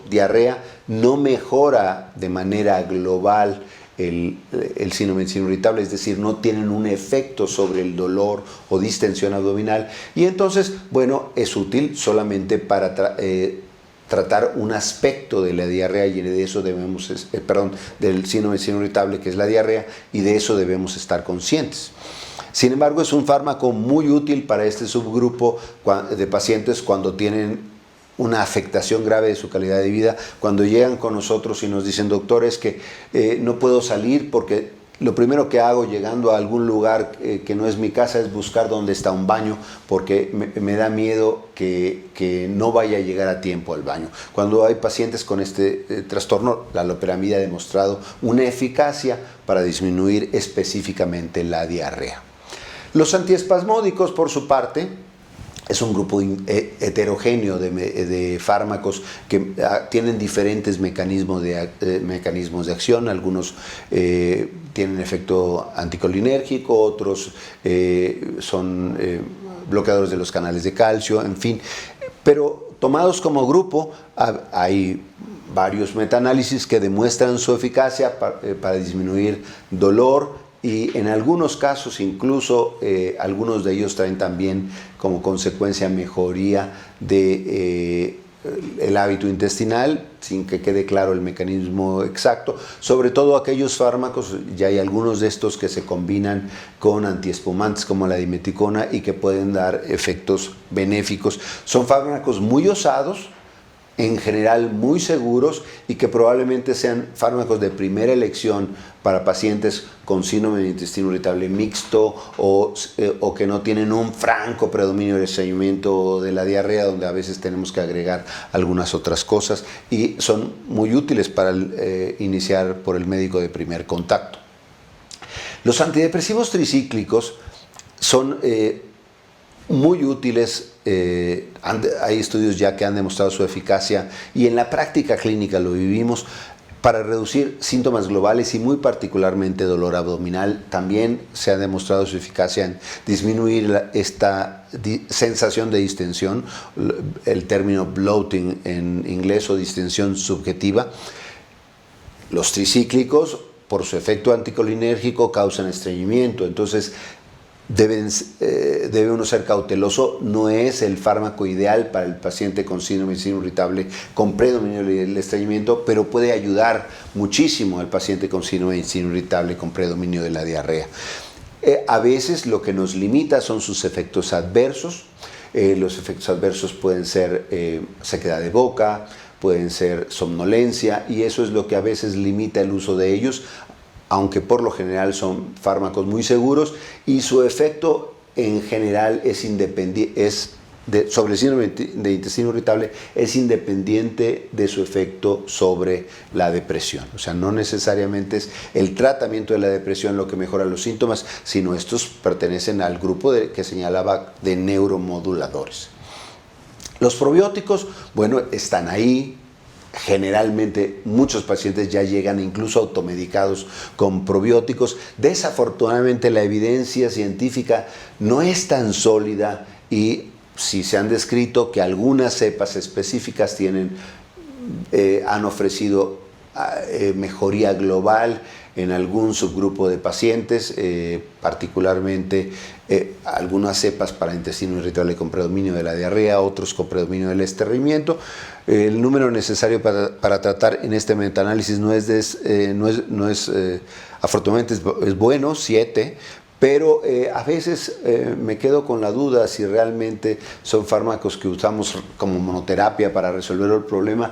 diarrea, no mejora de manera global el síndrome de intestino irritable, es decir, no tienen un efecto sobre el dolor o distensión abdominal, y entonces, bueno, es útil solamente para tratar un aspecto de la diarrea, y de eso debemos, del síndrome de intestino irritable, que es la diarrea, y de eso debemos estar conscientes. Sin embargo, es un fármaco muy útil para este subgrupo de pacientes cuando tienen una afectación grave de su calidad de vida, cuando llegan con nosotros y nos dicen: doctor, es que no puedo salir porque lo primero que hago llegando a algún lugar que no es mi casa es buscar dónde está un baño, porque me da miedo que no vaya a llegar a tiempo al baño. Cuando hay pacientes con este trastorno, la loperamida ha demostrado una eficacia para disminuir específicamente la diarrea. Los antiespasmódicos, por su parte, es un grupo heterogéneo de fármacos que tienen diferentes mecanismos de acción. Algunos tienen efecto anticolinérgico, otros son bloqueadores de los canales de calcio, en fin. Pero tomados como grupo, hay varios metaanálisis que demuestran su eficacia para disminuir dolor, y en algunos casos incluso algunos de ellos traen también como consecuencia mejoría de el hábito intestinal, sin que quede claro el mecanismo exacto. Sobre todo aquellos fármacos, ya hay algunos de estos que se combinan con antiespumantes como la dimeticona y que pueden dar efectos benéficos. Son fármacos muy osados, en general muy seguros, y que probablemente sean fármacos de primera elección para pacientes con síndrome de intestino irritable mixto o que no tienen un franco predominio del estreñimiento o de la diarrea, donde a veces tenemos que agregar algunas otras cosas, y son muy útiles para iniciar por el médico de primer contacto. Los antidepresivos tricíclicos son muy útiles. Hay estudios ya que han demostrado su eficacia, y en la práctica clínica lo vivimos, para reducir síntomas globales y muy particularmente dolor abdominal. También se ha demostrado su eficacia en disminuir esta sensación de distensión, el término bloating en inglés, o distensión subjetiva. Los tricíclicos, por su efecto anticolinérgico, causan estreñimiento, entonces debe uno ser cauteloso. No es el fármaco ideal para el paciente con síndrome de intestino irritable con predominio del estreñimiento, pero puede ayudar muchísimo al paciente con síndrome de intestino irritable con predominio de la diarrea. A veces lo que nos limita son sus efectos adversos. Los efectos adversos pueden ser sequedad de boca, pueden ser somnolencia, y eso es lo que a veces limita el uso de ellos, aunque por lo general son fármacos muy seguros, y su efecto en general es sobre el síndrome de intestino irritable es independiente de su efecto sobre la depresión. O sea, no necesariamente es el tratamiento de la depresión lo que mejora los síntomas, sino estos pertenecen al grupo que señalaba de neuromoduladores. Los probióticos, bueno, están ahí. Generalmente muchos pacientes ya llegan incluso automedicados con probióticos. Desafortunadamente la evidencia científica no es tan sólida y sí se han descrito que algunas cepas específicas han ofrecido mejoría global en algún subgrupo de pacientes, particularmente algunas cepas para intestino irritable con predominio de la diarrea, otros con predominio del estreñimiento. El número necesario para tratar en este metaanálisis afortunadamente es bueno, 7, pero a veces me quedo con la duda si realmente son fármacos que usamos como monoterapia para resolver el problema.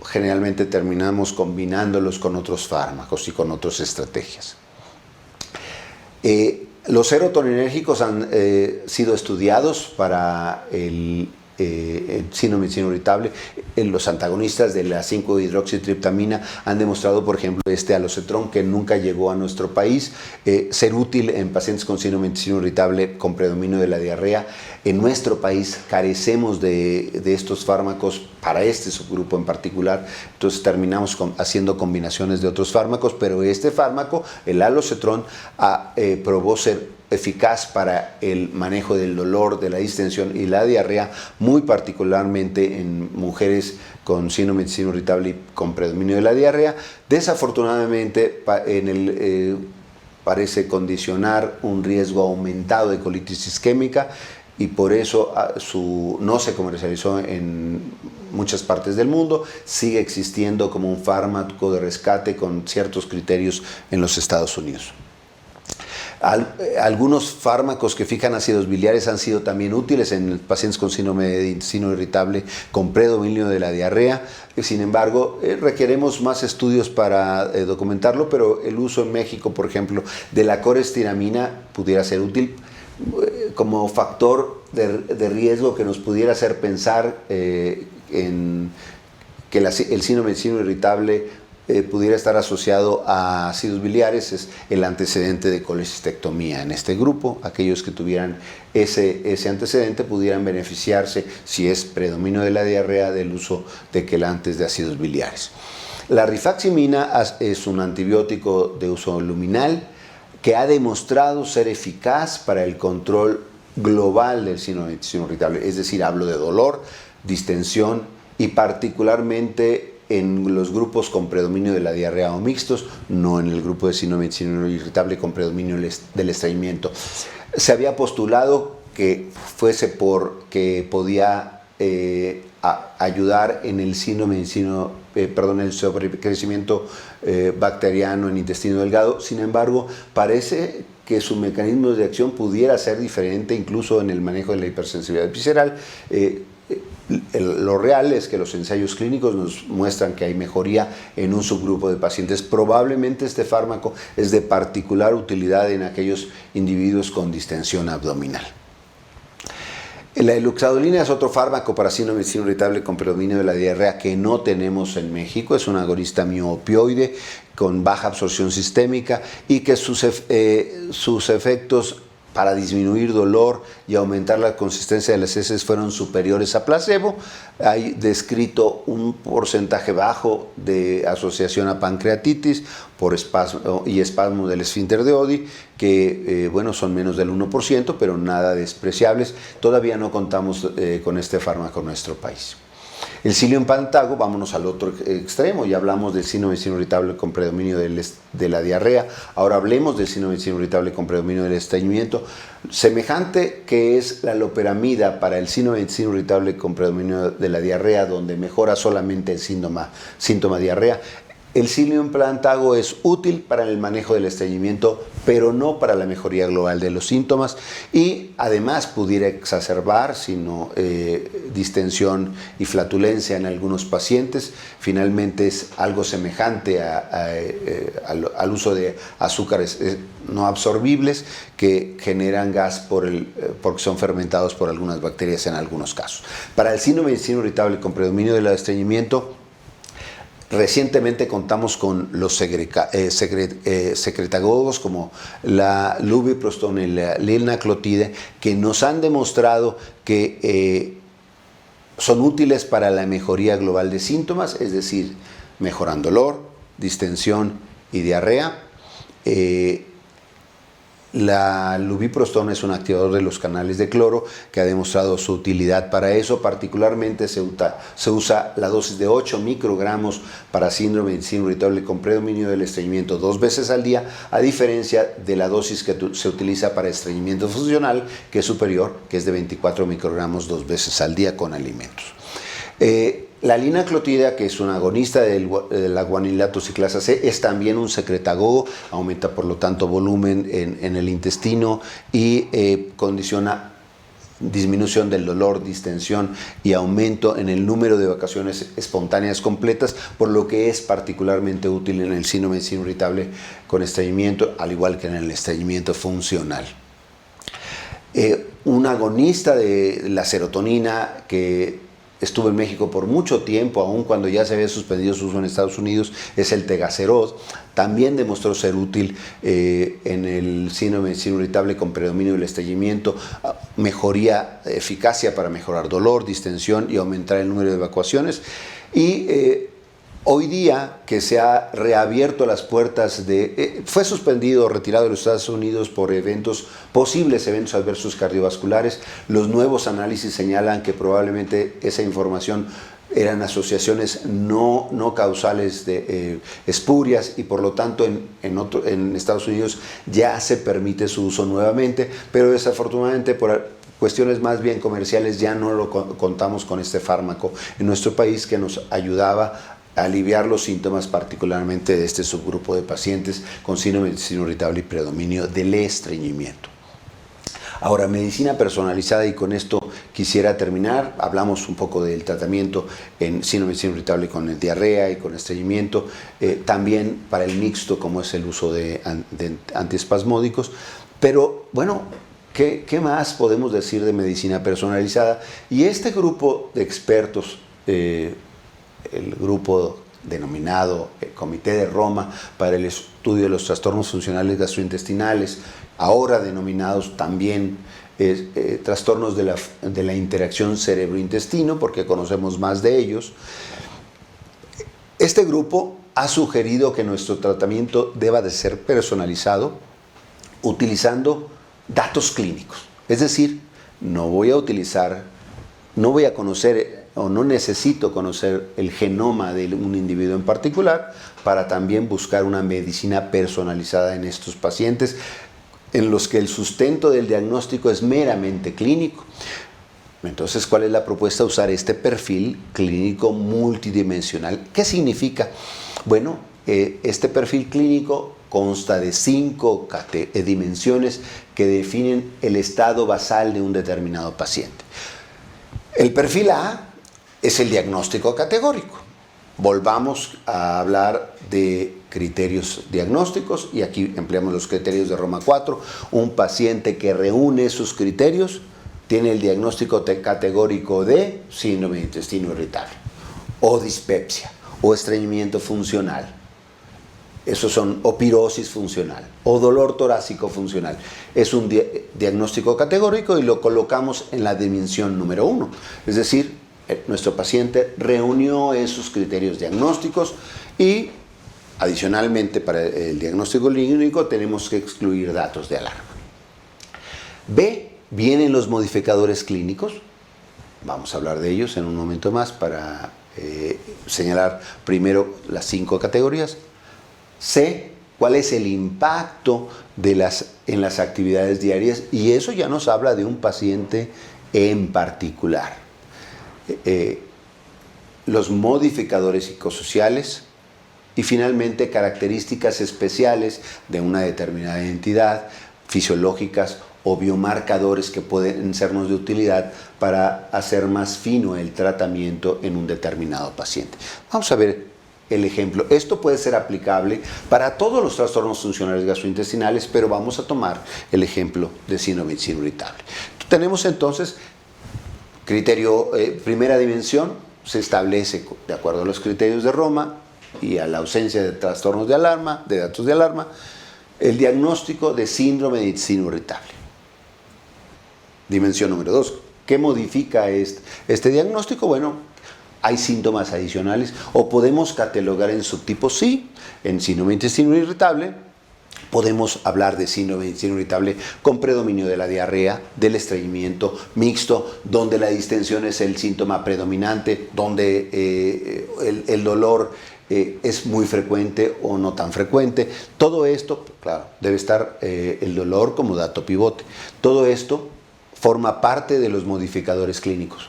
Generalmente terminamos combinándolos con otros fármacos y con otras estrategias. Los serotoninérgicos han sido estudiados para el síndrome de intestino irritable. Los antagonistas de la 5-hidroxitriptamina han demostrado, por ejemplo, alocetrón, que nunca llegó a nuestro país, ser útil en pacientes con síndrome de intestino irritable con predominio de la diarrea. En nuestro país carecemos de estos fármacos para este subgrupo en particular, entonces terminamos haciendo combinaciones de otros fármacos, pero este fármaco, el alocetrón, probó ser eficaz para el manejo del dolor, de la distensión y la diarrea, muy particularmente en mujeres con síndrome de intestino irritable y con predominio de la diarrea. Desafortunadamente, parece condicionar un riesgo aumentado de colitis isquémica y por eso no se comercializó en muchas partes del mundo. Sigue existiendo como un fármaco de rescate con ciertos criterios en los Estados Unidos. Algunos fármacos que fijan ácidos biliares han sido también útiles en pacientes con síndrome de intestino irritable con predominio de la diarrea. Sin embargo, requeremos más estudios para documentarlo, pero el uso en México, por ejemplo, de la corestiramina pudiera ser útil como factor de riesgo que nos pudiera hacer pensar en que el síndrome de intestino irritable pudiera estar asociado a ácidos biliares. Es el antecedente de colecistectomía en este grupo. Aquellos que tuvieran ese antecedente pudieran beneficiarse, si es predominio de la diarrea, del uso de quelantes de ácidos biliares. La rifaximina es un antibiótico de uso luminal que ha demostrado ser eficaz para el control global del síndrome de intestino irritable, es decir, hablo de dolor, distensión y particularmente en los grupos con predominio de la diarrea o mixtos, no en el grupo de síndrome de intestino irritable con predominio del estreñimiento. Se había postulado que fuese porque podía ayudar en el síndrome de el sobrecrecimiento bacteriano en intestino delgado. Sin embargo, parece que su mecanismo de acción pudiera ser diferente incluso en el manejo de la hipersensibilidad visceral. Lo real es que los ensayos clínicos nos muestran que hay mejoría en un subgrupo de pacientes. Probablemente este fármaco es de particular utilidad en aquellos individuos con distensión abdominal. La eluxadolina es otro fármaco para síndrome de intestino irritable con predominio de la diarrea que no tenemos en México. Es un agonista mioopioide con baja absorción sistémica y que sus efectos para disminuir dolor y aumentar la consistencia de las heces fueron superiores a placebo. Hay descrito un porcentaje bajo de asociación a pancreatitis por espasmo del esfínter de Oddi, que son menos del 1%, pero nada despreciables. Todavía no contamos con este fármaco en nuestro país. El sildenafil, vámonos al otro extremo, ya hablamos del síndrome de intestino irritable con predominio de la diarrea, ahora hablemos del síndrome de intestino irritable con predominio del estreñimiento. Semejante que es la loperamida para el síndrome de intestino irritable con predominio de la diarrea, donde mejora solamente el síntoma diarrea, El cicloimplantago es útil para el manejo del estreñimiento, pero no para la mejoría global de los síntomas, y además pudiera exacerbar distensión y flatulencia en algunos pacientes. Finalmente es algo semejante al uso de azúcares no absorbibles que generan gas porque son fermentados por algunas bacterias en algunos casos. Para el síndrome de intestino irritable con predominio del estreñimiento, recientemente contamos con los secretagogos como la lubiprostol y la linaclotide, que nos han demostrado que son útiles para la mejoría global de síntomas, es decir, mejoran dolor, distensión y diarrea. La lubiprostol es un activador de los canales de cloro que ha demostrado su utilidad para eso. Particularmente se usa la dosis de 8 microgramos para síndrome de intestino irritable con predominio del estreñimiento 2 veces al día, a diferencia de la dosis que se utiliza para estreñimiento funcional, que es superior, que es de 24 microgramos 2 veces al día con alimentos. La linaclotida, que es un agonista de la guanilato ciclasa C, es también un secretagogo, aumenta por lo tanto volumen en el intestino y condiciona disminución del dolor, distensión y aumento en el número de evacuaciones espontáneas completas, por lo que es particularmente útil en el síndrome de intestino irritable con estreñimiento, al igual que en el estreñimiento funcional. Un agonista de la serotonina que estuvo en México por mucho tiempo, aun cuando ya se había suspendido su uso en Estados Unidos, es el tegaserot. También demostró ser útil en el síndrome de intestino irritable con predominio del estreñimiento, eficacia para mejorar dolor, distensión y aumentar el número de evacuaciones. Y hoy día que se ha reabierto las puertas fue suspendido o retirado de los Estados Unidos por posibles eventos adversos cardiovasculares, los nuevos análisis señalan que probablemente esa información eran asociaciones no causales espurias, y por lo tanto en Estados Unidos ya se permite su uso nuevamente, pero desafortunadamente por cuestiones más bien comerciales ya no lo contamos con este fármaco en nuestro país, que nos ayudaba a aliviar los síntomas particularmente de este subgrupo de pacientes con síndrome de intestino irritable y predominio del estreñimiento. Ahora, medicina personalizada, y con esto quisiera terminar. Hablamos un poco del tratamiento en síndrome de intestino irritable con el diarrea y con estreñimiento, también para el mixto, como es el uso de antiespasmódicos. Pero bueno, ¿qué más podemos decir de medicina personalizada? Y este grupo de expertos, el grupo denominado Comité de Roma para el Estudio de los Trastornos Funcionales Gastrointestinales, ahora denominados también trastornos de la interacción cerebro-intestino, porque conocemos más de ellos. Este grupo ha sugerido que nuestro tratamiento deba de ser personalizado utilizando datos clínicos. Es decir, no voy a conocer o no necesito conocer el genoma de un individuo en particular para también buscar una medicina personalizada en estos pacientes, en los que el sustento del diagnóstico es meramente clínico. Entonces, ¿cuál es la propuesta? Usar este perfil clínico multidimensional. ¿Qué significa? Bueno, este perfil clínico consta de 5 dimensiones que definen el estado basal de un determinado paciente. El perfil A es el diagnóstico categórico. Volvamos a hablar de criterios diagnósticos, y aquí empleamos los criterios de Roma 4. Un paciente que reúne esos criterios tiene el diagnóstico categórico de síndrome de intestino irritable, o dispepsia, o estreñimiento funcional. Esos son, o pirosis funcional, o dolor torácico funcional. Es un diagnóstico categórico y lo colocamos en la dimensión número 1. Es decir, nuestro paciente reunió esos criterios diagnósticos, y adicionalmente para el diagnóstico clínico tenemos que excluir datos de alarma. B, vienen los modificadores clínicos. Vamos a hablar de ellos en un momento más para señalar primero las 5 categorías. C, cuál es el impacto en las actividades diarias, y eso ya nos habla de un paciente en particular. Los modificadores psicosociales, Y finalmente, características especiales de una determinada entidad, fisiológicas o biomarcadores que pueden sernos de utilidad para hacer más fino el tratamiento en un determinado paciente. Vamos a ver el ejemplo. Esto puede ser aplicable para todos los trastornos funcionales gastrointestinales, pero vamos a tomar el ejemplo de síndrome de intestino irritable. Tenemos entonces criterio, primera dimensión, se establece de acuerdo a los criterios de Roma y a la ausencia de trastornos de alarma, de datos de alarma, el diagnóstico de síndrome de intestino irritable. Dimensión número 2. ¿Qué modifica este diagnóstico? Bueno, hay síntomas adicionales o podemos catalogar en subtipos, sí, en síndrome de intestino irritable. Podemos hablar de síndrome de intestino irritable con predominio de la diarrea, del estreñimiento mixto, donde la distensión es el síntoma predominante, donde el dolor es muy frecuente o no tan frecuente. Todo esto, claro, debe estar el dolor como dato pivote. Todo esto forma parte de los modificadores clínicos.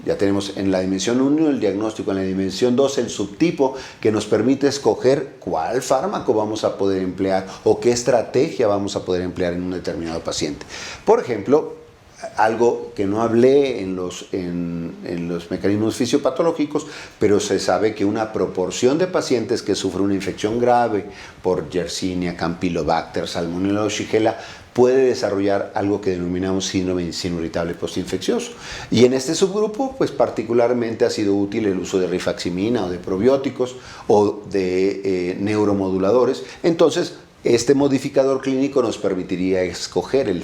Ya tenemos en la dimensión 1 el diagnóstico, en la dimensión 2 el subtipo que nos permite escoger cuál fármaco vamos a poder emplear o qué estrategia vamos a poder emplear en un determinado paciente. Por ejemplo, algo que no hablé en los mecanismos fisiopatológicos, pero se sabe que una proporción de pacientes que sufren una infección grave por Yersinia, Campylobacter, Salmonella o Shigella puede desarrollar algo que denominamos síndrome de intestino irritable postinfeccioso. Y en este subgrupo, pues particularmente ha sido útil el uso de rifaximina o de probióticos o de neuromoduladores. Entonces, este modificador clínico nos permitiría escoger el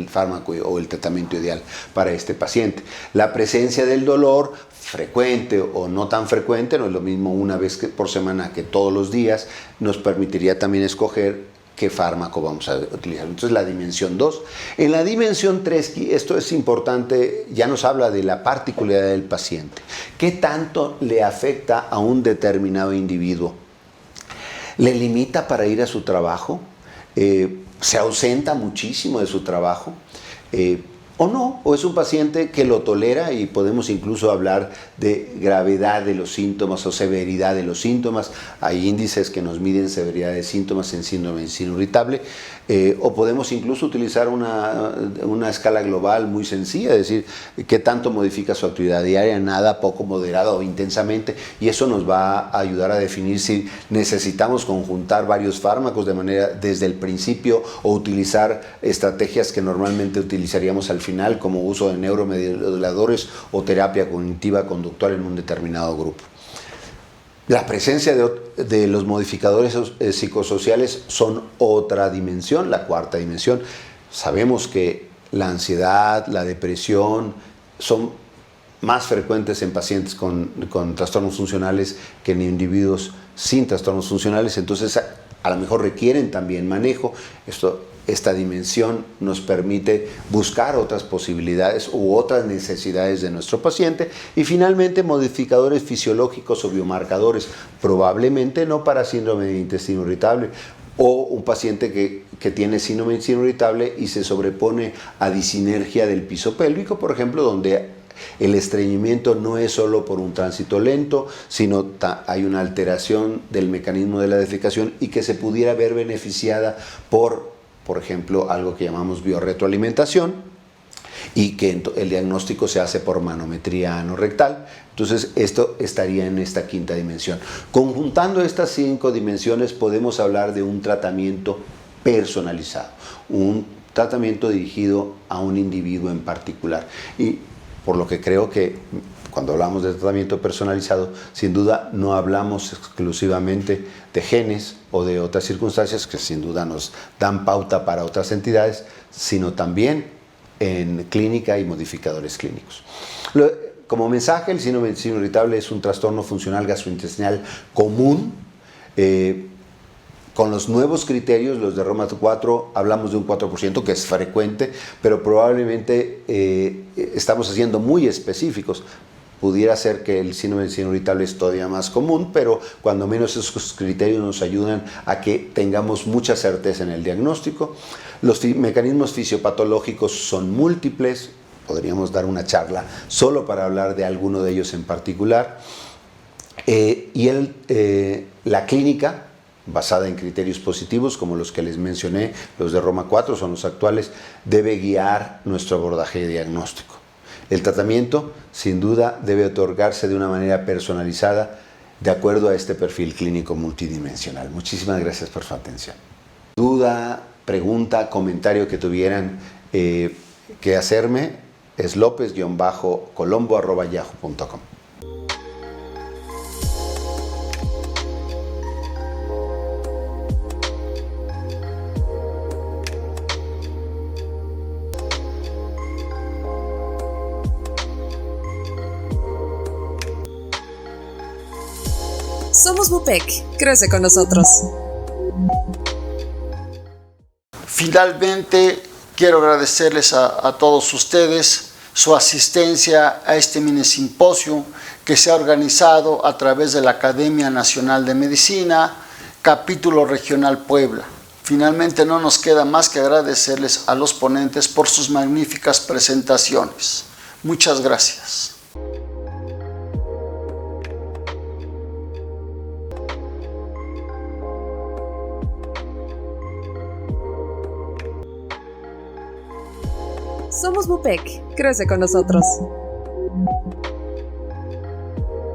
fármaco o el tratamiento ideal para este paciente. La presencia del dolor, frecuente o no tan frecuente, no es lo mismo una vez por semana que todos los días, nos permitiría también escoger qué fármaco vamos a utilizar. Entonces, la dimensión 2. En la dimensión 3, esto es importante, ya nos habla de la particularidad del paciente. ¿Qué tanto le afecta a un determinado individuo? ¿Le limita para ir a su trabajo? ¿Se ausenta muchísimo de su trabajo? ¿O no? ¿O es un paciente que lo tolera y podemos incluso hablar de gravedad de los síntomas o severidad de los síntomas? Hay índices que nos miden severidad de síntomas en síndrome de intestino irritable. O podemos incluso utilizar una escala global muy sencilla, es decir, qué tanto modifica su actividad diaria, nada, poco, moderado o intensamente, y eso nos va a ayudar a definir si necesitamos conjuntar varios fármacos de manera desde el principio o utilizar estrategias que normalmente utilizaríamos al final, como uso de neuromoduladores o terapia cognitiva conductual en un determinado grupo. La presencia de los modificadores psicosociales son otra dimensión, la cuarta dimensión. Sabemos que la ansiedad, la depresión son más frecuentes en pacientes con trastornos funcionales que en individuos sin trastornos funcionales, entonces a lo mejor requieren también manejo. Esta dimensión nos permite buscar otras posibilidades u otras necesidades de nuestro paciente. Y finalmente, modificadores fisiológicos o biomarcadores, probablemente no para síndrome de intestino irritable, o un paciente que tiene síndrome de intestino irritable y se sobrepone a disinergia del piso pélvico, por ejemplo, donde el estreñimiento no es solo por un tránsito lento, sino hay una alteración del mecanismo de la defecación y que se pudiera ver beneficiada por ejemplo, algo que llamamos biorretroalimentación, y que el diagnóstico se hace por manometría anorrectal. Entonces, esto estaría en esta quinta dimensión. Conjuntando estas 5 dimensiones, podemos hablar de un tratamiento personalizado, un tratamiento dirigido a un individuo en particular. Y por lo que creo que cuando hablamos de tratamiento personalizado, sin duda no hablamos exclusivamente de genes o de otras circunstancias que sin duda nos dan pauta para otras entidades, sino también en clínica y modificadores clínicos. Como mensaje, el síndrome de intestino irritable es un trastorno funcional gastrointestinal común. Con los nuevos criterios, los de Roma 4, hablamos de un 4%, que es frecuente, pero probablemente estamos haciendo muy específicos. Pudiera ser que el síndrome de intestino irritable es todavía más común, pero cuando menos esos criterios nos ayudan a que tengamos mucha certeza en el diagnóstico. Los mecanismos fisiopatológicos son múltiples, podríamos dar una charla solo para hablar de alguno de ellos en particular. La clínica, basada en criterios positivos, como los que les mencioné, los de Roma 4 son los actuales, debe guiar nuestro abordaje diagnóstico. El tratamiento, sin duda, debe otorgarse de una manera personalizada de acuerdo a este perfil clínico multidimensional. Muchísimas gracias por su atención. Duda, pregunta, comentario que tuvieran que hacerme es lopez-colombo@yahoo.com. Somos Bupec, crece con nosotros. Finalmente, quiero agradecerles a todos ustedes su asistencia a este mini simposio que se ha organizado a través de la Academia Nacional de Medicina, capítulo regional Puebla. Finalmente, no nos queda más que agradecerles a los ponentes por sus magníficas presentaciones. Muchas gracias. Somos Bupec, crece con nosotros.